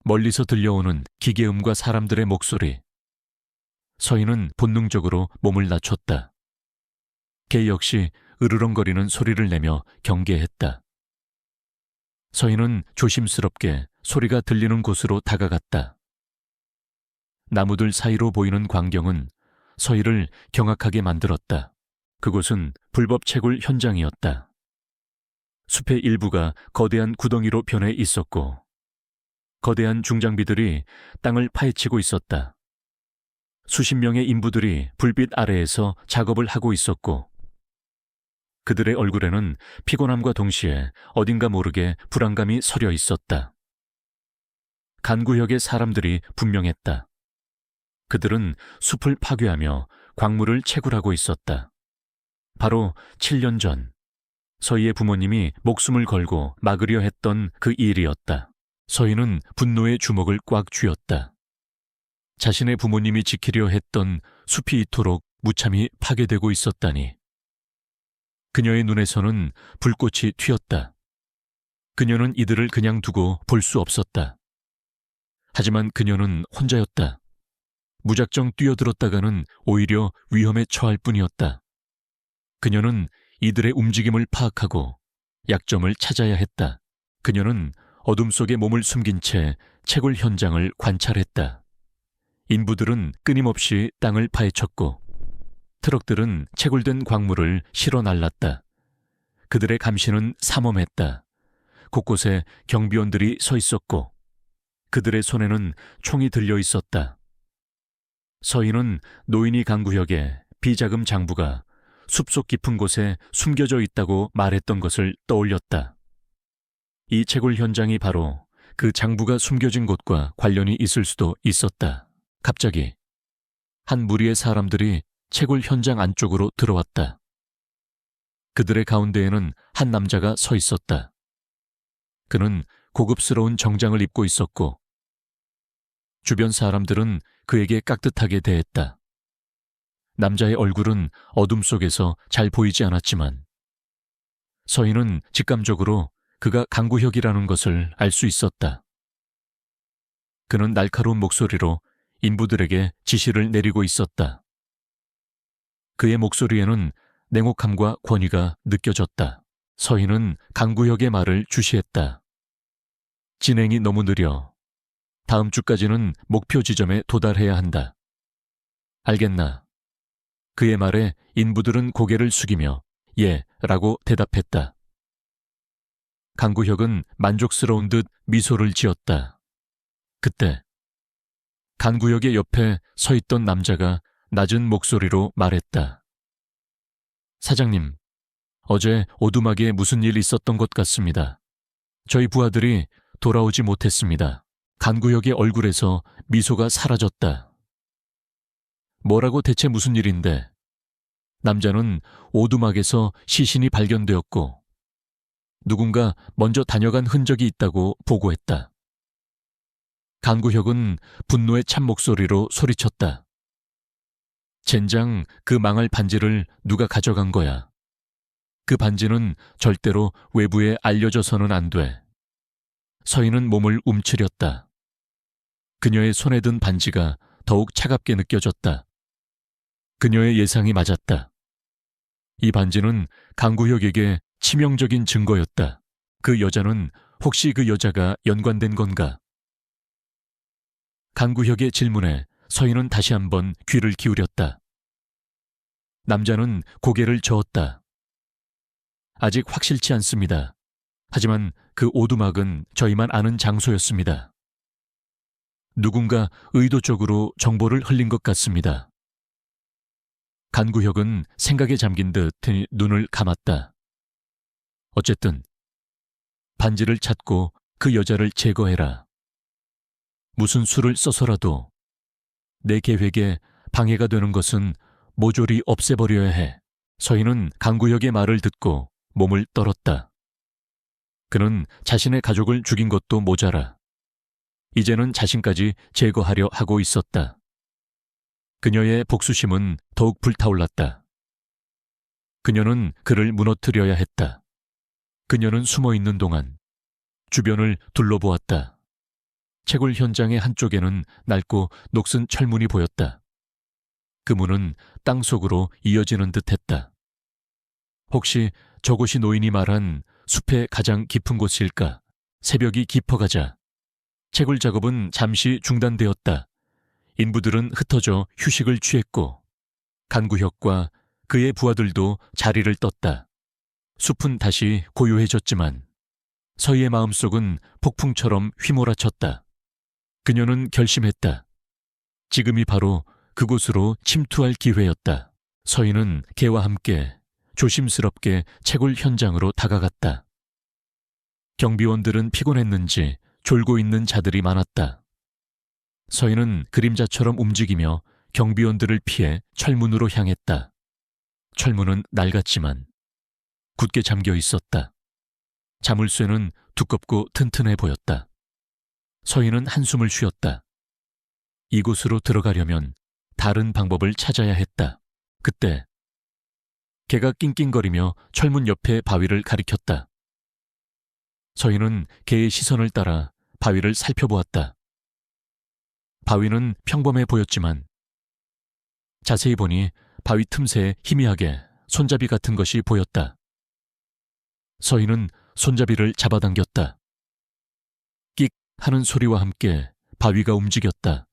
멀리서 들려오는 기계음과 사람들의 목소리. 서희는 본능적으로 몸을 낮췄다. 개 역시 으르렁거리는 소리를 내며 경계했다. 서희는 조심스럽게 소리가 들리는 곳으로 다가갔다. 나무들 사이로 보이는 광경은 서희를 경악하게 만들었다. 그곳은 불법 채굴 현장이었다. 숲의 일부가 거대한 구덩이로 변해 있었고 거대한 중장비들이 땅을 파헤치고 있었다. 수십 명의 인부들이 불빛 아래에서 작업을 하고 있었고 그들의 얼굴에는 피곤함과 동시에 어딘가 모르게 불안감이 서려 있었다. 간구역의 사람들이 분명했다. 그들은 숲을 파괴하며 광물을 채굴하고 있었다. 바로 7년 전 서희의 부모님이 목숨을 걸고 막으려 했던 그 일이었다. 서희는 분노의 주먹을 꽉 쥐었다. 자신의 부모님이 지키려 했던 숲이 이토록 무참히 파괴되고 있었다니. 그녀의 눈에서는 불꽃이 튀었다. 그녀는 이들을 그냥 두고 볼 수 없었다. 하지만 그녀는 혼자였다. 무작정 뛰어들었다가는 오히려 위험에 처할 뿐이었다. 그녀는 이들의 움직임을 파악하고 약점을 찾아야 했다. 그녀는 어둠 속에 몸을 숨긴 채 채굴 현장을 관찰했다. 인부들은 끊임없이 땅을 파헤쳤고 트럭들은 채굴된 광물을 실어 날랐다. 그들의 감시는 삼엄했다. 곳곳에 경비원들이 서 있었고 그들의 손에는 총이 들려 있었다. 서희는 노인이 강구역에 비자금 장부가 숲속 깊은 곳에 숨겨져 있다고 말했던 것을 떠올렸다. 이 채굴 현장이 바로 그 장부가 숨겨진 곳과 관련이 있을 수도 있었다. 갑자기 한 무리의 사람들이 채굴 현장 안쪽으로 들어왔다. 그들의 가운데에는 한 남자가 서 있었다. 그는 고급스러운 정장을 입고 있었고 주변 사람들은 그에게 깍듯하게 대했다. 남자의 얼굴은 어둠 속에서 잘 보이지 않았지만 서희는 직감적으로 그가 강구혁이라는 것을 알 수 있었다. 그는 날카로운 목소리로 인부들에게 지시를 내리고 있었다. 그의 목소리에는 냉혹함과 권위가 느껴졌다. 서희는 강구혁의 말을 주시했다. 진행이 너무 느려. 다음 주까지는 목표 지점에 도달해야 한다. 알겠나? 그의 말에 인부들은 고개를 숙이며 예, 라고 대답했다. 강구혁은 만족스러운 듯 미소를 지었다. 그때 강구혁의 옆에 서 있던 남자가 낮은 목소리로 말했다. 사장님, 어제 오두막에 무슨 일 있었던 것 같습니다. 저희 부하들이 돌아오지 못했습니다. 강구혁의 얼굴에서 미소가 사라졌다. 뭐라고 대체 무슨 일인데? 남자는 오두막에서 시신이 발견되었고 누군가 먼저 다녀간 흔적이 있다고 보고했다. 강구혁은 분노의 찬 목소리로 소리쳤다. 젠장, 그 망할 반지를 누가 가져간 거야. 그 반지는 절대로 외부에 알려져서는 안 돼. 서희는 몸을 움츠렸다. 그녀의 손에 든 반지가 더욱 차갑게 느껴졌다. 그녀의 예상이 맞았다. 이 반지는 강구혁에게 치명적인 증거였다. 그 여자는 혹시 그 여자가 연관된 건가? 강구혁의 질문에 서희는 다시 한번 귀를 기울였다. 남자는 고개를 저었다. 아직 확실치 않습니다. 하지만 그 오두막은 저희만 아는 장소였습니다. 누군가 의도적으로 정보를 흘린 것 같습니다. 간구혁은 생각에 잠긴 듯 눈을 감았다. 어쨌든 반지를 찾고 그 여자를 제거해라. 무슨 수를 써서라도 내 계획에 방해가 되는 것은 모조리 없애버려야 해. 서희는 강구혁의 말을 듣고 몸을 떨었다. 그는 자신의 가족을 죽인 것도 모자라 이제는 자신까지 제거하려 하고 있었다. 그녀의 복수심은 더욱 불타올랐다. 그녀는 그를 무너뜨려야 했다. 그녀는 숨어있는 동안 주변을 둘러보았다. 채굴 현장의 한쪽에는 낡고 녹슨 철문이 보였다. 그 문은 땅속으로 이어지는 듯했다. 혹시 저곳이 노인이 말한 숲의 가장 깊은 곳일까? 새벽이 깊어가자 채굴 작업은 잠시 중단되었다. 인부들은 흩어져 휴식을 취했고 간구혁과 그의 부하들도 자리를 떴다. 숲은 다시 고요해졌지만 서희의 마음속은 폭풍처럼 휘몰아쳤다. 그녀는 결심했다. 지금이 바로 그곳으로 침투할 기회였다. 서희는 개와 함께 조심스럽게 채굴 현장으로 다가갔다. 경비원들은 피곤했는지 졸고 있는 자들이 많았다. 서희는 그림자처럼 움직이며 경비원들을 피해 철문으로 향했다. 철문은 낡았지만 굳게 잠겨 있었다. 자물쇠는 두껍고 튼튼해 보였다. 서희는 한숨을 쉬었다. 이곳으로 들어가려면 다른 방법을 찾아야 했다. 그때 개가 낑낑거리며 철문 옆에 바위를 가리켰다. 서희는 개의 시선을 따라 바위를 살펴보았다. 바위는 평범해 보였지만 자세히 보니 바위 틈새에 희미하게 손잡이 같은 것이 보였다. 서희는 손잡이를 잡아당겼다. 끽 하는 소리와 함께 바위가 움직였다.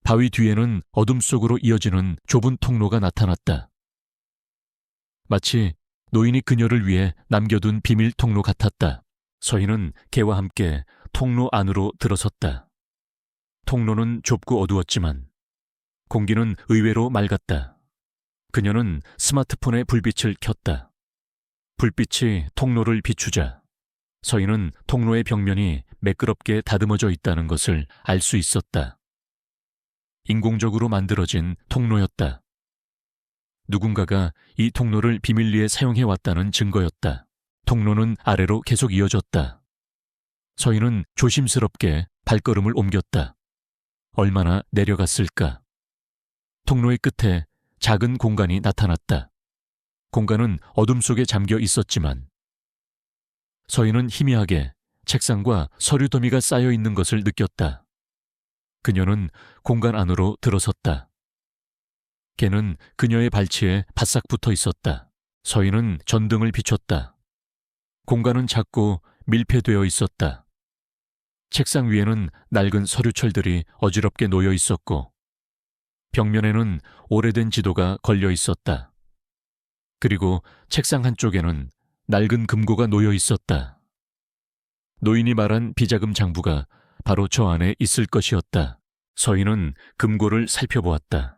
바위 뒤에는 어둠 속으로 이어지는 좁은 통로가 나타났다. 마치 노인이 그녀를 위해 남겨둔 비밀 통로 같았다. 서희는 개와 함께 통로 안으로 들어섰다. 통로는 좁고 어두웠지만 공기는 의외로 맑았다. 그녀는 스마트폰의 불빛을 켰다. 불빛이 통로를 비추자 서희는 통로의 벽면이 매끄럽게 다듬어져 있다는 것을 알 수 있었다. 인공적으로 만들어진 통로였다. 누군가가 이 통로를 비밀리에 사용해왔다는 증거였다. 통로는 아래로 계속 이어졌다. 서희는 조심스럽게 발걸음을 옮겼다. 얼마나 내려갔을까? 통로의 끝에 작은 공간이 나타났다. 공간은 어둠 속에 잠겨 있었지만 서희는 희미하게 책상과 서류 더미가 쌓여 있는 것을 느꼈다. 그녀는 공간 안으로 들어섰다. 개는 그녀의 발치에 바싹 붙어 있었다. 서희는 전등을 비췄다. 공간은 작고 밀폐되어 있었다. 책상 위에는 낡은 서류철들이 어지럽게 놓여 있었고 벽면에는 오래된 지도가 걸려 있었다. 그리고 책상 한쪽에는 낡은 금고가 놓여 있었다. 노인이 말한 비자금 장부가 바로 저 안에 있을 것이었다. 서희는 금고를 살펴보았다.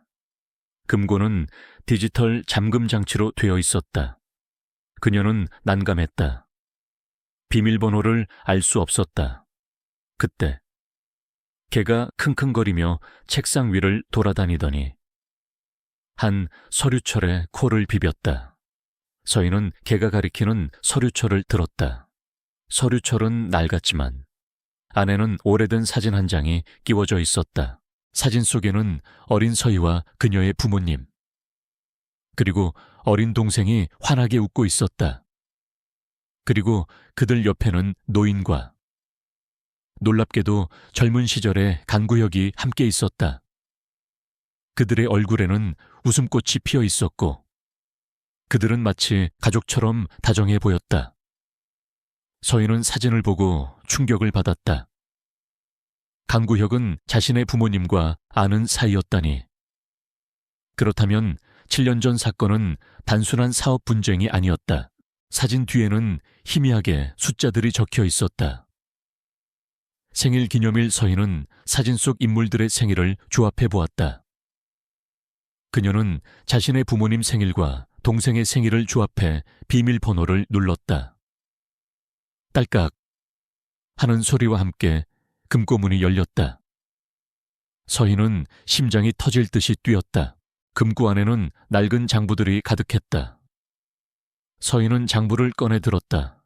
금고는 디지털 잠금 장치로 되어 있었다. 그녀는 난감했다. 비밀번호를 알 수 없었다. 그때 개가 킁킁거리며 책상 위를 돌아다니더니 한 서류철에 코를 비볐다. 서희는 개가 가리키는 서류철을 들었다. 서류철은 낡았지만 안에는 오래된 사진 한 장이 끼워져 있었다. 사진 속에는 어린 서희와 그녀의 부모님, 그리고 어린 동생이 환하게 웃고 있었다. 그리고 그들 옆에는 노인과 놀랍게도 젊은 시절의 간구혁이 함께 있었다. 그들의 얼굴에는 웃음꽃이 피어 있었고 그들은 마치 가족처럼 다정해 보였다. 서희는 사진을 보고 충격을 받았다. 간구혁은 자신의 부모님과 아는 사이였다니. 그렇다면 7년 전 사건은 단순한 사업 분쟁이 아니었다. 사진 뒤에는 희미하게 숫자들이 적혀 있었다. 생일 기념일 서희는 사진 속 인물들의 생일을 조합해 보았다. 그녀는 자신의 부모님 생일과 동생의 생일을 조합해 비밀번호를 눌렀다. 딸깍 하는 소리와 함께 금고문이 열렸다. 서희는 심장이 터질 듯이 뛰었다. 금고 안에는 낡은 장부들이 가득했다. 서희는 장부를 꺼내 들었다.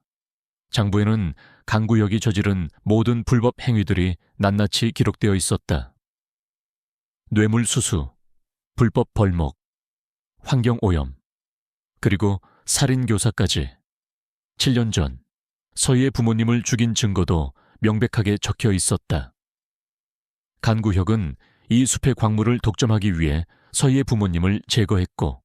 장부에는 간구혁이 저지른 모든 불법 행위들이 낱낱이 기록되어 있었다. 뇌물수수, 불법 벌목, 환경오염, 그리고 살인교사까지. 7년 전 서희의 부모님을 죽인 증거도 명백하게 적혀 있었다. 간구혁은 이 숲의 광물을 독점하기 위해 서희의 부모님을 제거했고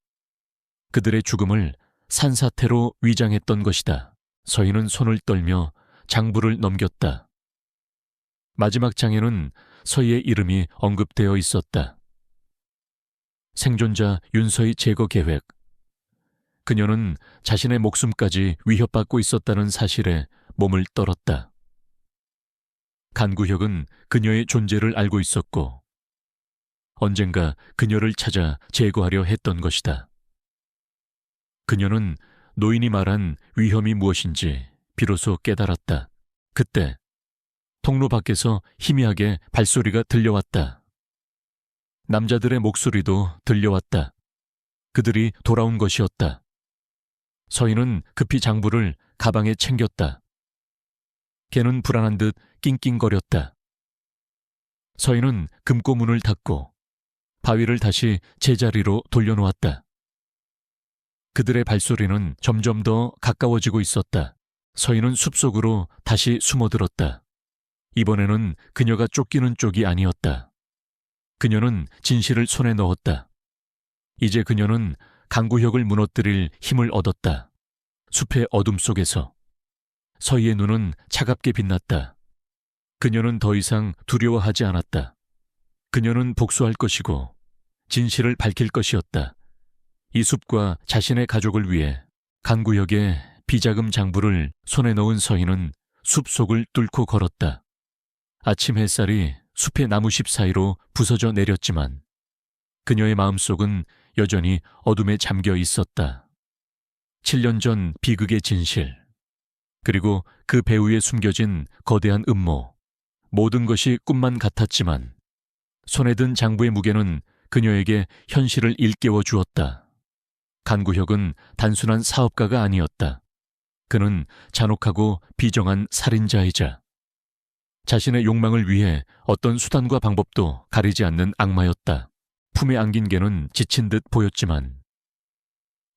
그들의 죽음을 산사태로 위장했던 것이다. 서희는 손을 떨며 장부를 넘겼다. 마지막 장에는 서희의 이름이 언급되어 있었다. 생존자 윤서희 제거 계획. 그녀는 자신의 목숨까지 위협받고 있었다는 사실에 몸을 떨었다. 간구혁은 그녀의 존재를 알고 있었고 언젠가 그녀를 찾아 제거하려 했던 것이다. 그녀는 노인이 말한 위험이 무엇인지 비로소 깨달았다. 그때 통로 밖에서 희미하게 발소리가 들려왔다. 남자들의 목소리도 들려왔다. 그들이 돌아온 것이었다. 서희는 급히 장부를 가방에 챙겼다. 걔는 불안한 듯 낑낑거렸다. 서희는 금고 문을 닫고 바위를 다시 제자리로 돌려놓았다. 그들의 발소리는 점점 더 가까워지고 있었다. 서희는 숲속으로 다시 숨어들었다. 이번에는 그녀가 쫓기는 쪽이 아니었다. 그녀는 진실을 손에 넣었다. 이제 그녀는 간구혁을 무너뜨릴 힘을 얻었다. 숲의 어둠 속에서 서희의 눈은 차갑게 빛났다. 그녀는 더 이상 두려워하지 않았다. 그녀는 복수할 것이고 진실을 밝힐 것이었다. 이 숲과 자신의 가족을 위해 간구혁의 비자금 장부를 손에 넣은 서희는 숲속을 뚫고 걸었다. 아침 햇살이 숲의 나무십 사이로 부서져 내렸지만 그녀의 마음속은 여전히 어둠에 잠겨 있었다. 7년 전 비극의 진실, 그리고 그 배후에 숨겨진 거대한 음모, 모든 것이 꿈만 같았지만 손에 든 장부의 무게는 그녀에게 현실을 일깨워 주었다. 간구혁은 단순한 사업가가 아니었다. 그는 잔혹하고 비정한 살인자이자 자신의 욕망을 위해 어떤 수단과 방법도 가리지 않는 악마였다. 품에 안긴 개는 지친 듯 보였지만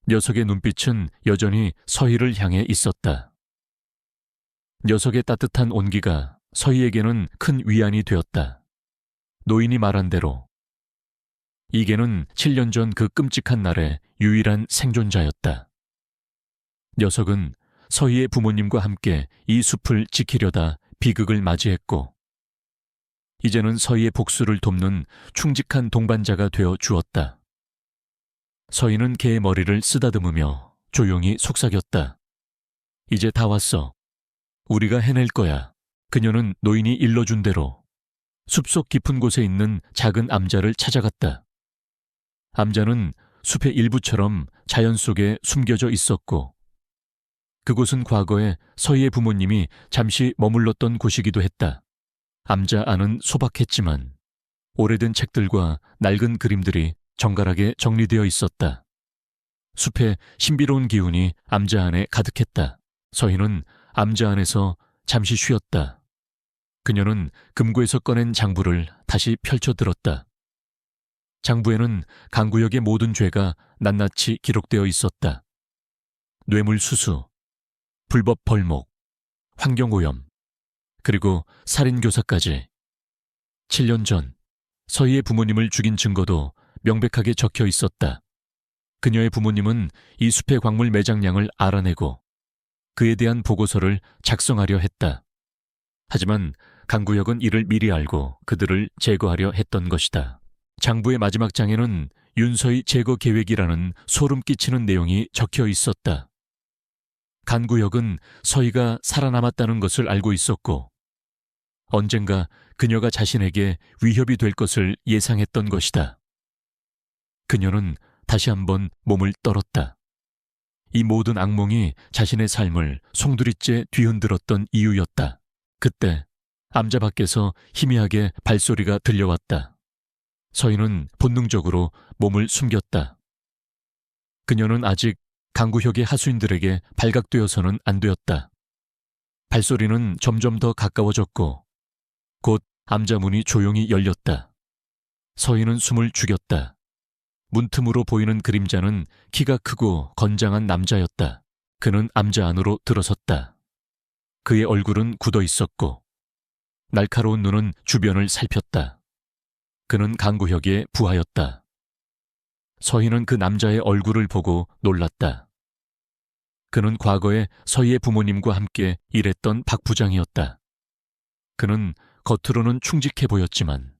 녀석의 눈빛은 여전히 서희를 향해 있었다. 녀석의 따뜻한 온기가 서희에게는 큰 위안이 되었다. 노인이 말한 대로 이 개는 7년 전 그 끔찍한 날의 유일한 생존자였다. 녀석은 서희의 부모님과 함께 이 숲을 지키려다 비극을 맞이했고 이제는 서희의 복수를 돕는 충직한 동반자가 되어 주었다. 서희는 개의 머리를 쓰다듬으며 조용히 속삭였다. 이제 다 왔어. 우리가 해낼 거야. 그녀는 노인이 일러준 대로 숲속 깊은 곳에 있는 작은 암자를 찾아갔다. 암자는 숲의 일부처럼 자연 속에 숨겨져 있었고 그곳은 과거에 서희의 부모님이 잠시 머물렀던 곳이기도 했다. 암자 안은 소박했지만 오래된 책들과 낡은 그림들이 정갈하게 정리되어 있었다. 숲의 신비로운 기운이 암자 안에 가득했다. 서희는 암자 안에서 잠시 쉬었다. 그녀는 금고에서 꺼낸 장부를 다시 펼쳐들었다. 장부에는 간구역의 모든 죄가 낱낱이 기록되어 있었다. 뇌물수수, 불법 벌목, 환경오염, 그리고 살인교사까지. 7년 전 서희의 부모님을 죽인 증거도 명백하게 적혀 있었다. 그녀의 부모님은 이 숲의 광물 매장량을 알아내고 그에 대한 보고서를 작성하려 했다. 하지만 간구역은 이를 미리 알고 그들을 제거하려 했던 것이다. 장부의 마지막 장에는 윤서희 제거 계획이라는 소름 끼치는 내용이 적혀 있었다. 간구역은 서희가 살아남았다는 것을 알고 있었고 언젠가 그녀가 자신에게 위협이 될 것을 예상했던 것이다. 그녀는 다시 한번 몸을 떨었다. 이 모든 악몽이 자신의 삶을 송두리째 뒤흔들었던 이유였다. 그때 암자 밖에서 희미하게 발소리가 들려왔다. 서희는 본능적으로 몸을 숨겼다. 그녀는 아직 간구혁의 하수인들에게 발각되어서는 안 되었다. 발소리는 점점 더 가까워졌고 곧 암자 문이 조용히 열렸다. 서희는 숨을 죽였다. 문틈으로 보이는 그림자는 키가 크고 건장한 남자였다. 그는 암자 안으로 들어섰다. 그의 얼굴은 굳어 있었고 날카로운 눈은 주변을 살폈다. 그는 간구혁의 부하였다. 서희는 그 남자의 얼굴을 보고 놀랐다. 그는 과거에 서희의 부모님과 함께 일했던 박 부장이었다. 그는 겉으로는 충직해 보였지만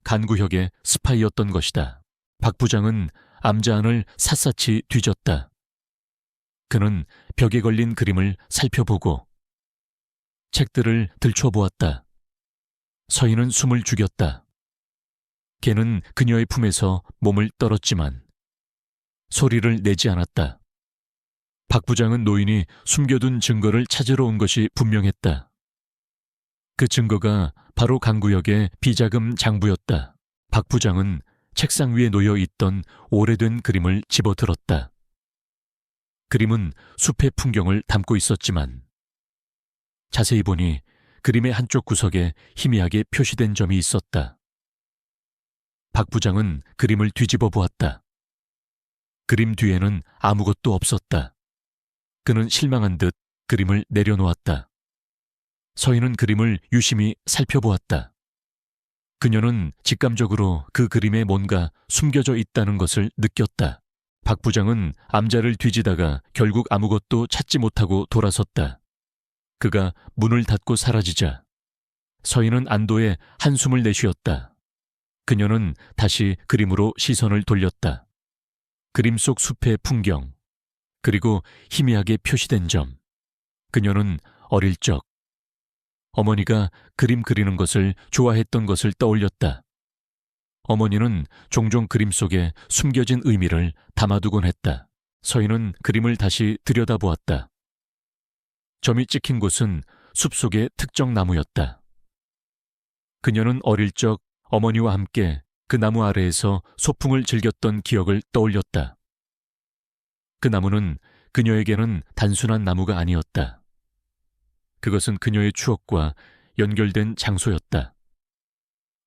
간구역의 스파이였던 것이다. 박 부장은 암자안을 샅샅이 뒤졌다. 그는 벽에 걸린 그림을 살펴보고 책들을 들춰보았다. 서희는 숨을 죽였다. 걔는 그녀의 품에서 몸을 떨었지만 소리를 내지 않았다. 박 부장은 노인이 숨겨둔 증거를 찾으러 온 것이 분명했다. 그 증거가 바로 강구역의 비자금 장부였다. 박 부장은 책상 위에 놓여 있던 오래된 그림을 집어들었다. 그림은 숲의 풍경을 담고 있었지만 자세히 보니 그림의 한쪽 구석에 희미하게 표시된 점이 있었다. 박 부장은 그림을 뒤집어 보았다. 그림 뒤에는 아무것도 없었다. 그는 실망한 듯 그림을 내려놓았다. 서희는 그림을 유심히 살펴보았다. 그녀는 직감적으로 그 그림에 뭔가 숨겨져 있다는 것을 느꼈다. 박 부장은 암자를 뒤지다가 결국 아무것도 찾지 못하고 돌아섰다. 그가 문을 닫고 사라지자 서희는 안도의 한숨을 내쉬었다. 그녀는 다시 그림으로 시선을 돌렸다. 그림 속 숲의 풍경, 그리고 희미하게 표시된 점. 그녀는 어릴 적 어머니가 그림 그리는 것을 좋아했던 것을 떠올렸다. 어머니는 종종 그림 속에 숨겨진 의미를 담아두곤 했다. 서희는 그림을 다시 들여다보았다. 점이 찍힌 곳은 숲속의 특정 나무였다. 그녀는 어릴 적 어머니와 함께 그 나무 아래에서 소풍을 즐겼던 기억을 떠올렸다. 그 나무는 그녀에게는 단순한 나무가 아니었다. 그것은 그녀의 추억과 연결된 장소였다.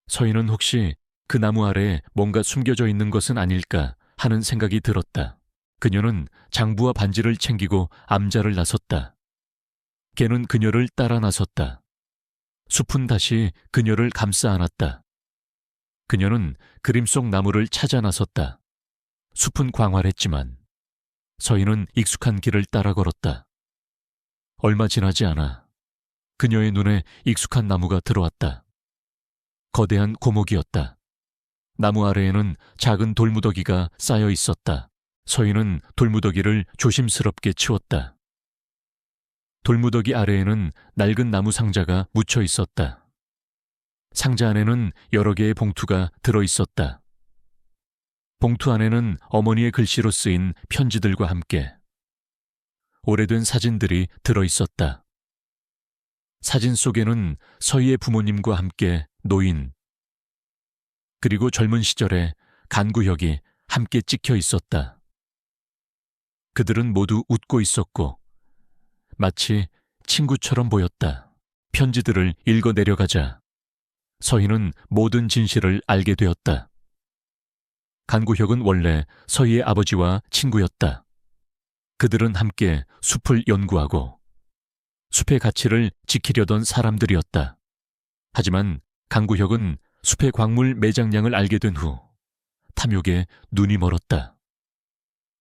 서희는 혹시 그 나무 아래에 뭔가 숨겨져 있는 것은 아닐까 하는 생각이 들었다. 그녀는 장부와 반지를 챙기고 암자를 나섰다. 걔는 그녀를 따라 나섰다. 숲은 다시 그녀를 감싸 안았다. 그녀는 그림 속 나무를 찾아 나섰다. 숲은 광활했지만 서희는 익숙한 길을 따라 걸었다. 얼마 지나지 않아 그녀의 눈에 익숙한 나무가 들어왔다. 거대한 고목이었다. 나무 아래에는 작은 돌무더기가 쌓여 있었다. 서희는 돌무더기를 조심스럽게 치웠다. 돌무더기 아래에는 낡은 나무 상자가 묻혀 있었다. 상자 안에는 여러 개의 봉투가 들어 있었다. 봉투 안에는 어머니의 글씨로 쓰인 편지들과 함께 오래된 사진들이 들어 있었다. 사진 속에는 서희의 부모님과 함께 노인, 그리고 젊은 시절의 간구역이 함께 찍혀 있었다. 그들은 모두 웃고 있었고 마치 친구처럼 보였다. 편지들을 읽어 내려가자 서희는 모든 진실을 알게 되었다. 간구혁은 원래 서희의 아버지와 친구였다. 그들은 함께 숲을 연구하고 숲의 가치를 지키려던 사람들이었다. 하지만 간구혁은 숲의 광물 매장량을 알게 된 후 탐욕에 눈이 멀었다.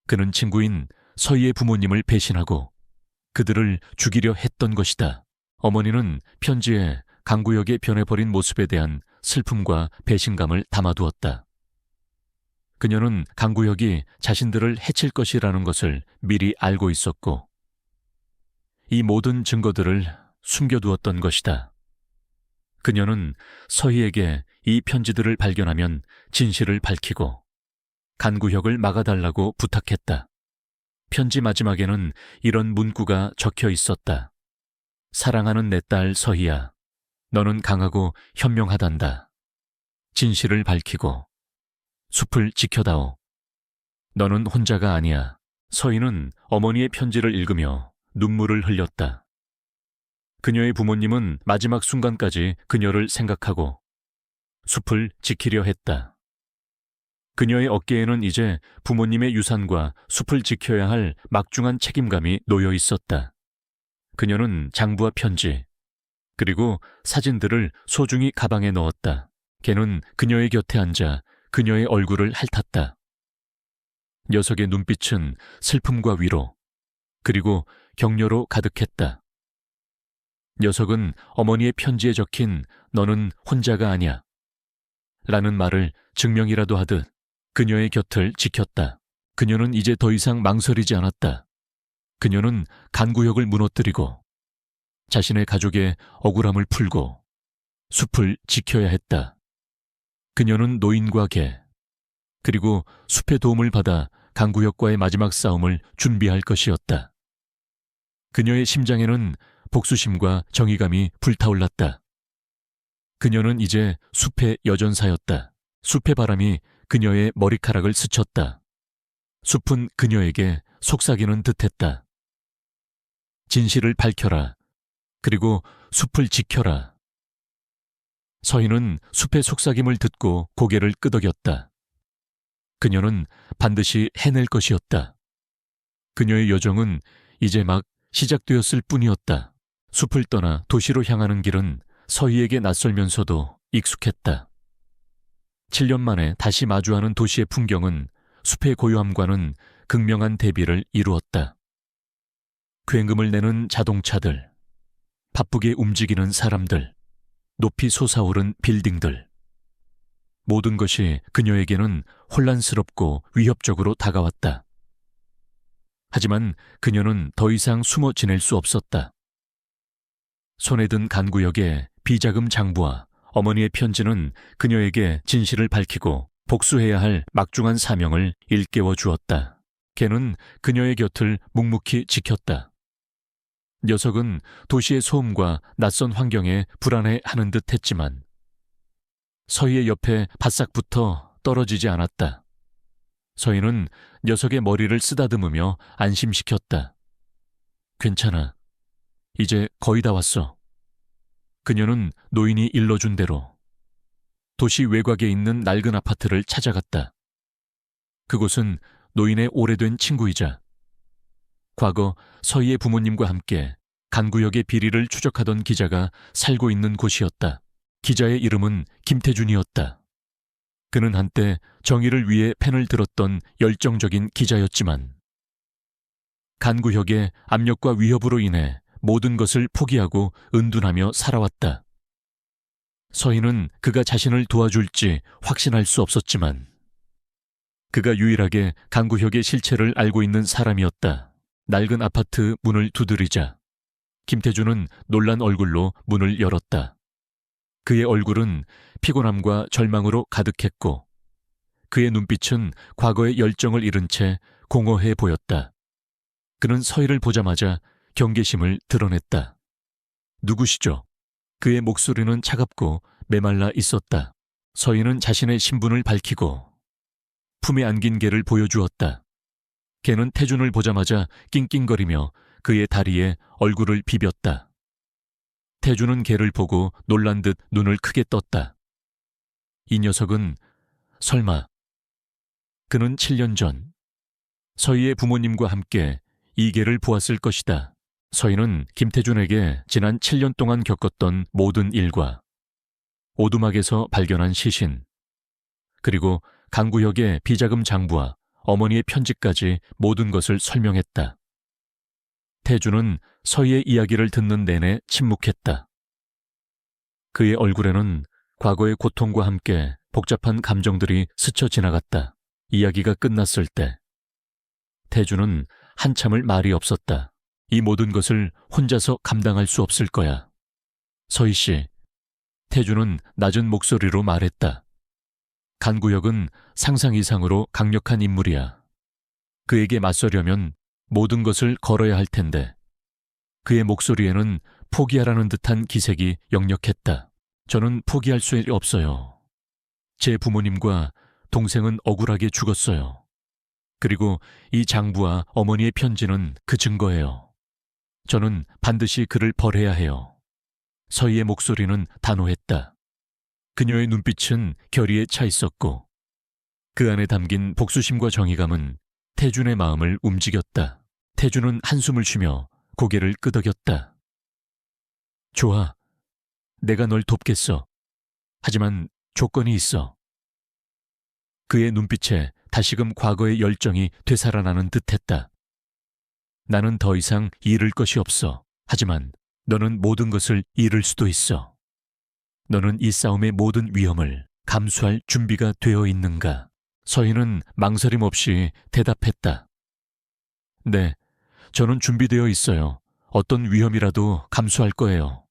그는 친구인 서희의 부모님을 배신하고 그들을 죽이려 했던 것이다. 어머니는 편지에 간구혁의 변해버린 모습에 대한 슬픔과 배신감을 담아두었다. 그녀는 간구혁이 자신들을 해칠 것이라는 것을 미리 알고 있었고 이 모든 증거들을 숨겨두었던 것이다. 그녀는 서희에게 이 편지들을 발견하면 진실을 밝히고 간구혁을 막아달라고 부탁했다. 편지 마지막에는 이런 문구가 적혀 있었다. 사랑하는 내 딸 서희야, 너는 강하고 현명하단다. 진실을 밝히고 숲을 지켜다오. 너는 혼자가 아니야. 서희는 어머니의 편지를 읽으며 눈물을 흘렸다. 그녀의 부모님은 마지막 순간까지 그녀를 생각하고 숲을 지키려 했다. 그녀의 어깨에는 이제 부모님의 유산과 숲을 지켜야 할 막중한 책임감이 놓여 있었다. 그녀는 장부와 편지, 그리고 사진들을 소중히 가방에 넣었다. 걔는 그녀의 곁에 앉아 그녀의 얼굴을 핥았다. 녀석의 눈빛은 슬픔과 위로, 그리고 격려로 가득했다. 녀석은 어머니의 편지에 적힌 너는 혼자가 아니야 라는 말을 증명이라도 하듯 그녀의 곁을 지켰다. 그녀는 이제 더 이상 망설이지 않았다. 그녀는 간구역을 무너뜨리고 자신의 가족의 억울함을 풀고 숲을 지켜야 했다. 그녀는 노인과 개, 그리고 숲의 도움을 받아 간구역과의 마지막 싸움을 준비할 것이었다. 그녀의 심장에는 복수심과 정의감이 불타올랐다. 그녀는 이제 숲의 여전사였다. 숲의 바람이 그녀의 머리카락을 스쳤다. 숲은 그녀에게 속삭이는 듯했다. 진실을 밝혀라. 그리고 숲을 지켜라. 서희는 숲의 속삭임을 듣고 고개를 끄덕였다. 그녀는 반드시 해낼 것이었다. 그녀의 여정은 이제 막 시작되었을 뿐이었다. 숲을 떠나 도시로 향하는 길은 서희에게 낯설면서도 익숙했다. 7년 만에 다시 마주하는 도시의 풍경은 숲의 고요함과는 극명한 대비를 이루었다. 굉음을 내는 자동차들, 바쁘게 움직이는 사람들, 높이 솟아오른 빌딩들. 모든 것이 그녀에게는 혼란스럽고 위협적으로 다가왔다. 하지만 그녀는 더 이상 숨어 지낼 수 없었다. 손에 든 간구역의 비자금 장부와 어머니의 편지는 그녀에게 진실을 밝히고 복수해야 할 막중한 사명을 일깨워 주었다. 걔는 그녀의 곁을 묵묵히 지켰다. 녀석은 도시의 소음과 낯선 환경에 불안해하는 듯 했지만 서희의 옆에 바싹 붙어 떨어지지 않았다. 서희는 녀석의 머리를 쓰다듬으며 안심시켰다. 괜찮아. 이제 거의 다 왔어. 그녀는 노인이 일러준 대로 도시 외곽에 있는 낡은 아파트를 찾아갔다. 그곳은 노인의 오래된 친구이자 과거 서희의 부모님과 함께 간구역의 비리를 추적하던 기자가 살고 있는 곳이었다. 기자의 이름은 김태준이었다. 그는 한때 정의를 위해 펜을 들었던 열정적인 기자였지만 간구역의 압력과 위협으로 인해 모든 것을 포기하고 은둔하며 살아왔다. 서희는 그가 자신을 도와줄지 확신할 수 없었지만 그가 유일하게 간구역의 실체를 알고 있는 사람이었다. 낡은 아파트 문을 두드리자 김태준은 놀란 얼굴로 문을 열었다. 그의 얼굴은 피곤함과 절망으로 가득했고 그의 눈빛은 과거의 열정을 잃은 채 공허해 보였다. 그는 서희를 보자마자 경계심을 드러냈다. 누구시죠? 그의 목소리는 차갑고 메말라 있었다. 서희는 자신의 신분을 밝히고 품에 안긴 개를 보여주었다. 개는 태준을 보자마자 낑낑거리며 그의 다리에 얼굴을 비볐다. 태준은 개를 보고 놀란 듯 눈을 크게 떴다. 이 녀석은 설마. 그는 7년 전 서희의 부모님과 함께 이 개를 보았을 것이다. 서희는 김태준에게 지난 7년 동안 겪었던 모든 일과 오두막에서 발견한 시신, 그리고 강구역의 비자금 장부와 어머니의 편지까지 모든 것을 설명했다. 태준은 서희의 이야기를 듣는 내내 침묵했다. 그의 얼굴에는 과거의 고통과 함께 복잡한 감정들이 스쳐 지나갔다. 이야기가 끝났을 때 태준은 한참을 말이 없었다. 이 모든 것을 혼자서 감당할 수 없을 거야. 서희 씨, 태준은 낮은 목소리로 말했다. 간구역은 상상 이상으로 강력한 인물이야. 그에게 맞서려면 모든 것을 걸어야 할 텐데. 그의 목소리에는 포기하라는 듯한 기색이 역력했다. 저는 포기할 수 없어요. 제 부모님과 동생은 억울하게 죽었어요. 그리고 이 장부와 어머니의 편지는 그 증거예요. 저는 반드시 그를 벌해야 해요. 서희의 목소리는 단호했다. 그녀의 눈빛은 결의에 차 있었고 그 안에 담긴 복수심과 정의감은 태준의 마음을 움직였다. 태준은 한숨을 쉬며 고개를 끄덕였다. 좋아. 내가 널 돕겠어. 하지만 조건이 있어. 그의 눈빛에 다시금 과거의 열정이 되살아나는 듯했다. 나는 더 이상 잃을 것이 없어. 하지만 너는 모든 것을 잃을 수도 있어. 너는 이 싸움의 모든 위험을 감수할 준비가 되어 있는가? 서인은 망설임 없이 대답했다. 네, 저는 준비되어 있어요. 어떤 위험이라도 감수할 거예요.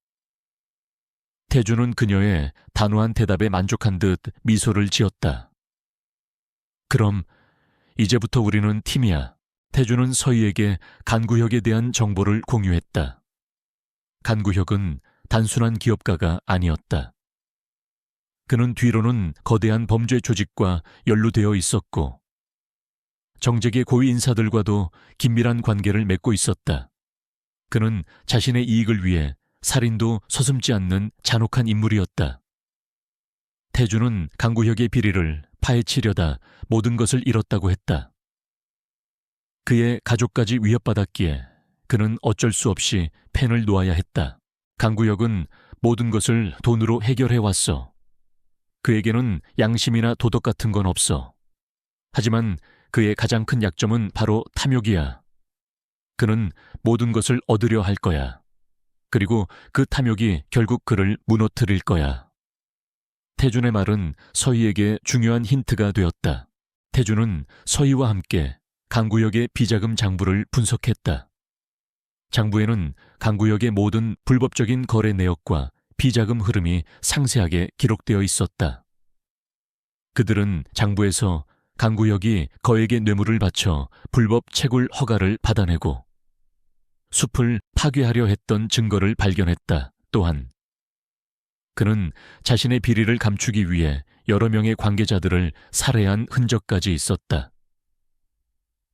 태주는 그녀의 단호한 대답에 만족한 듯 미소를 지었다. 그럼 이제부터 우리는 팀이야. 태주는 서희에게 간구혁에 대한 정보를 공유했다. 간구혁은 단순한 기업가가 아니었다. 그는 뒤로는 거대한 범죄 조직과 연루되어 있었고 정재계 고위 인사들과도 긴밀한 관계를 맺고 있었다. 그는 자신의 이익을 위해 살인도 서슴지 않는 잔혹한 인물이었다. 태주는 간구혁의 비리를 파헤치려다 모든 것을 잃었다고 했다. 그의 가족까지 위협받았기에 그는 어쩔 수 없이 펜을 놓아야 했다. 간구혁은 모든 것을 돈으로 해결해왔어. 그에게는 양심이나 도덕 같은 건 없어. 하지만 그의 가장 큰 약점은 바로 탐욕이야. 그는 모든 것을 얻으려 할 거야. 그리고 그 탐욕이 결국 그를 무너뜨릴 거야. 태준의 말은 서희에게 중요한 힌트가 되었다. 태준은 서희와 함께 간구역의 비자금 장부를 분석했다. 장부에는 간구역의 모든 불법적인 거래 내역과 비자금 흐름이 상세하게 기록되어 있었다. 그들은 장부에서 간구역이 거액의 뇌물을 바쳐 불법 채굴 허가를 받아내고 숲을 파괴하려 했던 증거를 발견했다. 또한 그는 자신의 비리를 감추기 위해 여러 명의 관계자들을 살해한 흔적까지 있었다.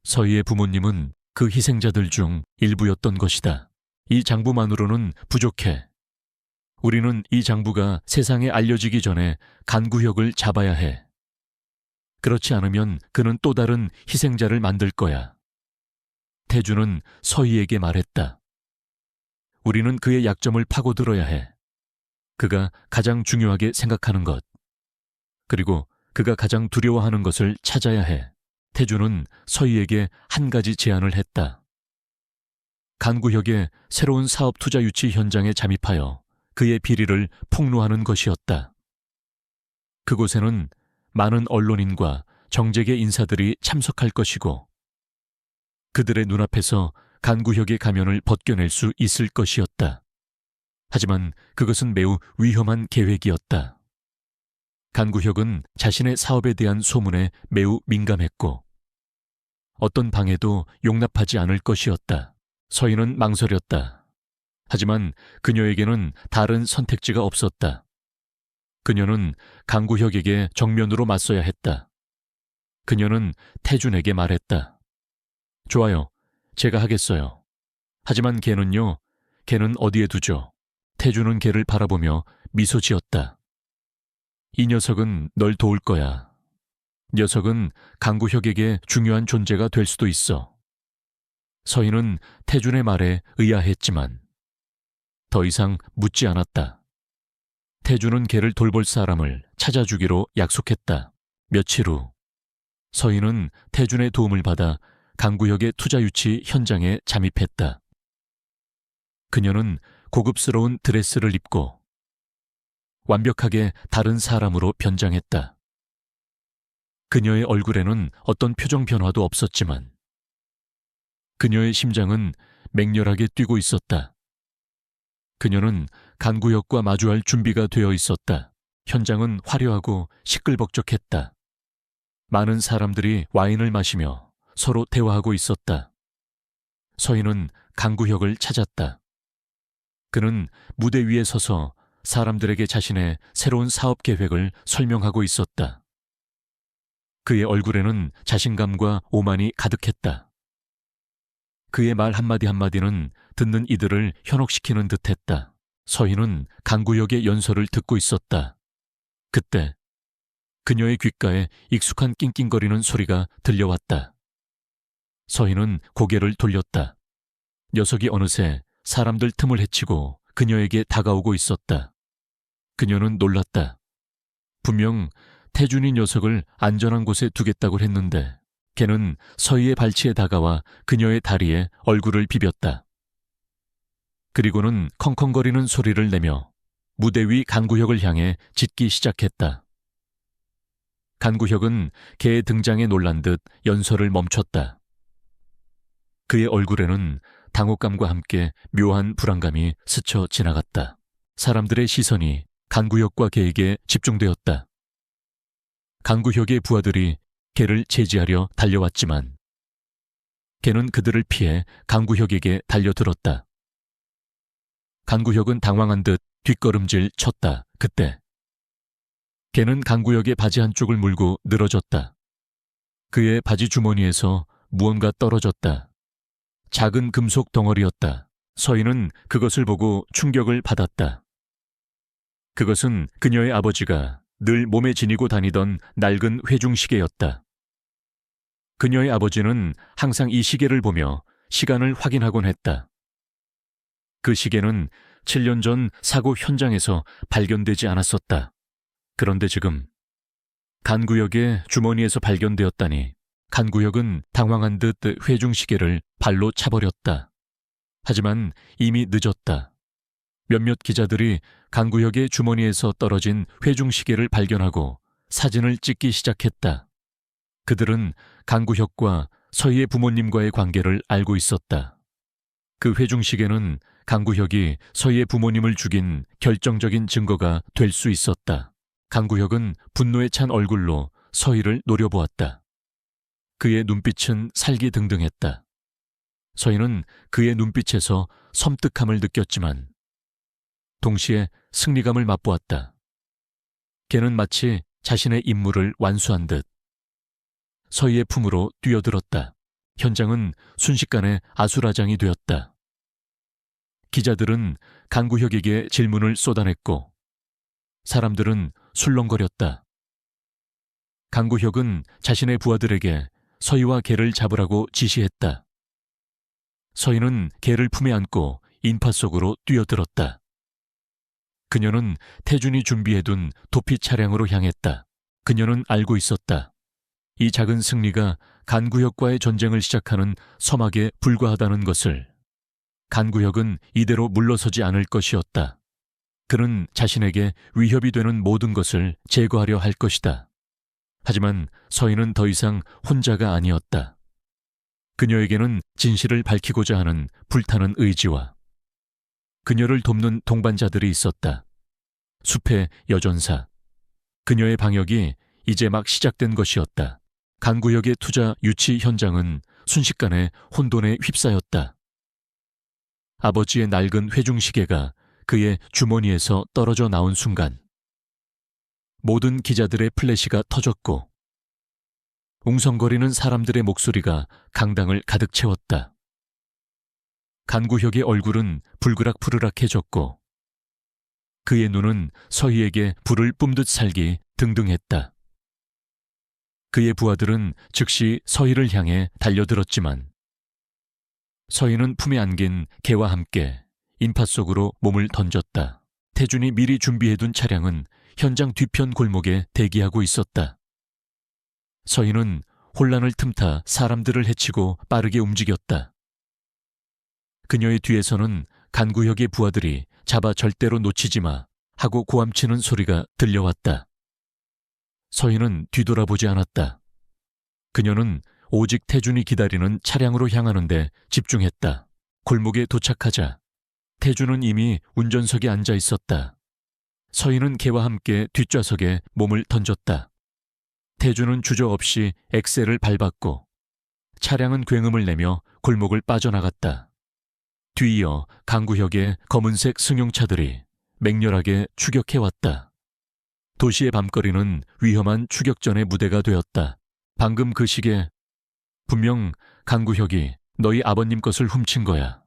서희의 부모님은 그 희생자들 중 일부였던 것이다. 이 장부만으로는 부족해. 우리는 이 장부가 세상에 알려지기 전에 간구혁을 잡아야 해. 그렇지 않으면 그는 또 다른 희생자를 만들 거야. 태주는 서희에게 말했다. 우리는 그의 약점을 파고들어야 해. 그가 가장 중요하게 생각하는 것, 그리고 그가 가장 두려워하는 것을 찾아야 해. 태주는 서희에게 한 가지 제안을 했다. 간구혁의 새로운 사업 투자 유치 현장에 잠입하여 그의 비리를 폭로하는 것이었다. 그곳에는 많은 언론인과 정재계 인사들이 참석할 것이고 그들의 눈앞에서 간구혁의 가면을 벗겨낼 수 있을 것이었다. 하지만 그것은 매우 위험한 계획이었다. 간구혁은 자신의 사업에 대한 소문에 매우 민감했고 어떤 방해도 용납하지 않을 것이었다. 서희는 망설였다. 하지만 그녀에게는 다른 선택지가 없었다. 그녀는 간구혁에게 정면으로 맞서야 했다. 그녀는 태준에게 말했다. 좋아요. 제가 하겠어요. 하지만 걔는요? 걔는 어디에 두죠? 태준은 걔를 바라보며 미소 지었다. 이 녀석은 널 도울 거야. 녀석은 간구혁에게 중요한 존재가 될 수도 있어. 서희는 태준의 말에 의아했지만 더 이상 묻지 않았다. 태준은 걔를 돌볼 사람을 찾아주기로 약속했다. 며칠 후 서희는 태준의 도움을 받아 간구혁의 투자 유치 현장에 잠입했다. 그녀는 고급스러운 드레스를 입고 완벽하게 다른 사람으로 변장했다. 그녀의 얼굴에는 어떤 표정 변화도 없었지만 그녀의 심장은 맹렬하게 뛰고 있었다. 그녀는 간구혁과 마주할 준비가 되어 있었다. 현장은 화려하고 시끌벅적했다. 많은 사람들이 와인을 마시며 서로 대화하고 있었다. 서희는 간구혁을 찾았다. 그는 무대 위에 서서 사람들에게 자신의 새로운 사업 계획을 설명하고 있었다. 그의 얼굴에는 자신감과 오만이 가득했다. 그의 말 한마디 한마디는 듣는 이들을 현혹시키는 듯했다. 서희는 간구역의 연설을 듣고 있었다. 그때 그녀의 귓가에 익숙한 낑낑거리는 소리가 들려왔다. 서희는 고개를 돌렸다. 녀석이 어느새 사람들 틈을 헤치고 그녀에게 다가오고 있었다. 그녀는 놀랐다. 분명 태준이 녀석을 안전한 곳에 두겠다고 했는데 걔는 서희의 발치에 다가와 그녀의 다리에 얼굴을 비볐다. 그리고는 컹컹거리는 소리를 내며 무대 위 간구혁을 향해 짖기 시작했다. 간구혁은 걔의 등장에 놀란 듯 연설을 멈췄다. 그의 얼굴에는 당혹감과 함께 묘한 불안감이 스쳐 지나갔다. 사람들의 시선이 간구혁과 걔에게 집중되었다. 간구혁의 부하들이 걔를 제지하려 달려왔지만 걔는 그들을 피해 간구혁에게 달려들었다. 간구혁은 당황한 듯 뒷걸음질 쳤다. 그때 걔는 간구혁의 바지 한쪽을 물고 늘어졌다. 그의 바지 주머니에서 무언가 떨어졌다. 작은 금속 덩어리였다. 서희는 그것을 보고 충격을 받았다. 그것은 그녀의 아버지가 늘 몸에 지니고 다니던 낡은 회중시계였다. 그녀의 아버지는 항상 이 시계를 보며 시간을 확인하곤 했다. 그 시계는 7년 전 사고 현장에서 발견되지 않았었다. 그런데 지금 간구혁의 주머니에서 발견되었다니 간구혁은 당황한 듯 회중시계를 발로 차버렸다. 하지만 이미 늦었다. 몇몇 기자들이 간구혁의 주머니에서 떨어진 회중시계를 발견하고 사진을 찍기 시작했다. 그들은 간구혁과 서희의 부모님과의 관계를 알고 있었다. 그 회중시계는 간구혁이 서희의 부모님을 죽인 결정적인 증거가 될 수 있었다. 간구혁은 분노에 찬 얼굴로 서희를 노려보았다. 그의 눈빛은 살기등등했다. 서희는 그의 눈빛에서 섬뜩함을 느꼈지만 동시에 승리감을 맛보았다. 걔는 마치 자신의 임무를 완수한 듯 서희의 품으로 뛰어들었다. 현장은 순식간에 아수라장이 되었다. 기자들은 간구혁에게 질문을 쏟아냈고 사람들은 술렁거렸다. 간구혁은 자신의 부하들에게 서희와 걔를 잡으라고 지시했다. 서희는 걔를 품에 안고 인파 속으로 뛰어들었다. 그녀는 태준이 준비해둔 도피 차량으로 향했다. 그녀는 알고 있었다. 이 작은 승리가 간구혁과의 전쟁을 시작하는 서막에 불과하다는 것을. 간구혁은 이대로 물러서지 않을 것이었다. 그는 자신에게 위협이 되는 모든 것을 제거하려 할 것이다. 하지만 서희는 더 이상 혼자가 아니었다. 그녀에게는 진실을 밝히고자 하는 불타는 의지와 그녀를 돕는 동반자들이 있었다. 숲의 여전사. 그녀의 방역이 이제 막 시작된 것이었다. 간구혁의 투자 유치 현장은 순식간에 혼돈에 휩싸였다. 아버지의 낡은 회중시계가 그의 주머니에서 떨어져 나온 순간 모든 기자들의 플래시가 터졌고 웅성거리는 사람들의 목소리가 강당을 가득 채웠다. 간구혁의 얼굴은 불그락푸르락해졌고 그의 눈은 서희에게 불을 뿜듯 살기 등등했다. 그의 부하들은 즉시 서희를 향해 달려들었지만 서희는 품에 안긴 개와 함께 인파 속으로 몸을 던졌다. 태준이 미리 준비해둔 차량은 현장 뒤편 골목에 대기하고 있었다. 서희는 혼란을 틈타 사람들을 해치고 빠르게 움직였다. 그녀의 뒤에서는 간구혁의 부하들이 잡아 절대로 놓치지 마 하고 고함치는 소리가 들려왔다. 서희는 뒤돌아보지 않았다. 그녀는 오직 태준이 기다리는 차량으로 향하는데 집중했다. 골목에 도착하자 태준은 이미 운전석에 앉아 있었다. 서희는 걔와 함께 뒷좌석에 몸을 던졌다. 태준은 주저없이 엑셀을 밟았고 차량은 굉음을 내며 골목을 빠져나갔다. 뒤이어 간구혁의 검은색 승용차들이 맹렬하게 추격해왔다. 도시의 밤거리는 위험한 추격전의 무대가 되었다. 방금 그 시계, 분명 간구혁이 너희 아버님 것을 훔친 거야.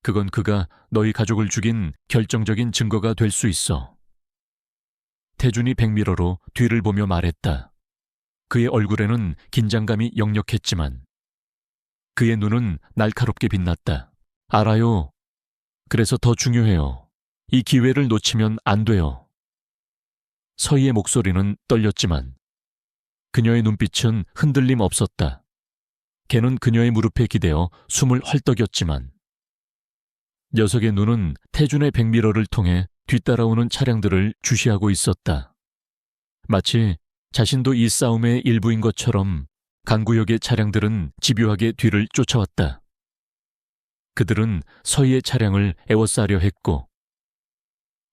그건 그가 너희 가족을 죽인 결정적인 증거가 될 수 있어. 태준이 백미러로 뒤를 보며 말했다. 그의 얼굴에는 긴장감이 역력했지만 그의 눈은 날카롭게 빛났다. 알아요. 그래서 더 중요해요. 이 기회를 놓치면 안 돼요. 서희의 목소리는 떨렸지만 그녀의 눈빛은 흔들림 없었다. 걔는 그녀의 무릎에 기대어 숨을 헐떡였지만 녀석의 눈은 태준의 백미러를 통해 뒤따라오는 차량들을 주시하고 있었다. 마치 자신도 이 싸움의 일부인 것처럼 강구역의 차량들은 집요하게 뒤를 쫓아왔다. 그들은 서희의 차량을 에워싸려 했고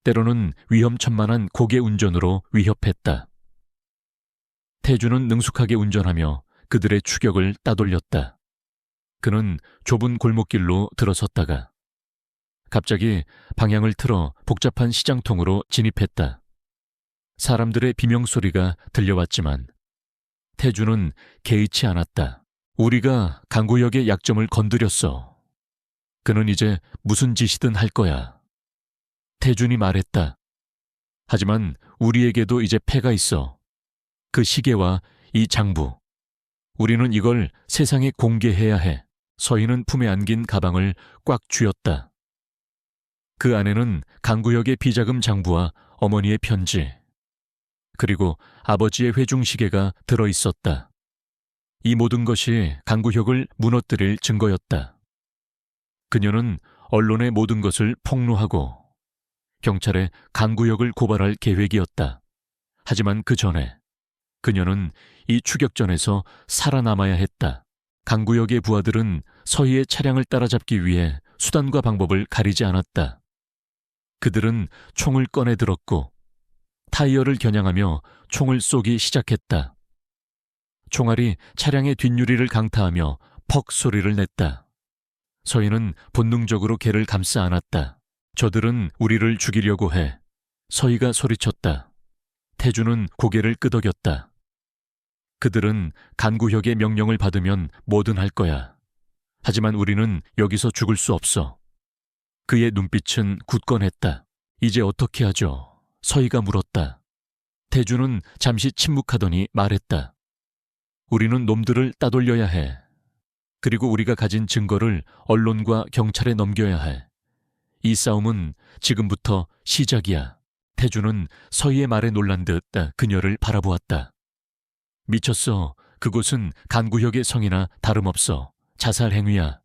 때로는 위험천만한 고개 운전으로 위협했다. 태준은 능숙하게 운전하며 그들의 추격을 따돌렸다. 그는 좁은 골목길로 들어섰다가 갑자기 방향을 틀어 복잡한 시장통으로 진입했다. 사람들의 비명소리가 들려왔지만 태준은 개의치 않았다. 우리가 강구역의 약점을 건드렸어. 그는 이제 무슨 짓이든 할 거야. 태준이 말했다. 하지만 우리에게도 이제 패가 있어. 그 시계와 이 장부. 우리는 이걸 세상에 공개해야 해. 서희는 품에 안긴 가방을 꽉 쥐었다. 그 안에는 강구역의 비자금 장부와 어머니의 편지, 그리고 아버지의 회중시계가 들어있었다. 이 모든 것이 강구역을 무너뜨릴 증거였다. 그녀는 언론의 모든 것을 폭로하고 경찰에 강구역을 고발할 계획이었다. 하지만 그 전에 그녀는 이 추격전에서 살아남아야 했다. 강구역의 부하들은 서희의 차량을 따라잡기 위해 수단과 방법을 가리지 않았다. 그들은 총을 꺼내 들었고 타이어를 겨냥하며 총을 쏘기 시작했다. 총알이 차량의 뒷유리를 강타하며 퍽 소리를 냈다. 서희는 본능적으로 걔를 감싸 안았다. 저들은 우리를 죽이려고 해. 서희가 소리쳤다. 태준은 고개를 끄덕였다. 그들은 간구혁의 명령을 받으면 뭐든 할 거야. 하지만 우리는 여기서 죽을 수 없어. 그의 눈빛은 굳건했다. 이제 어떻게 하죠? 서희가 물었다. 태준은 잠시 침묵하더니 말했다. 우리는 놈들을 따돌려야 해. 그리고 우리가 가진 증거를 언론과 경찰에 넘겨야 해. 이 싸움은 지금부터 시작이야. 태준은 서희의 말에 놀란 듯 그녀를 바라보았다. 미쳤어. 그곳은 간구혁의 성이나 다름없어. 자살 행위야.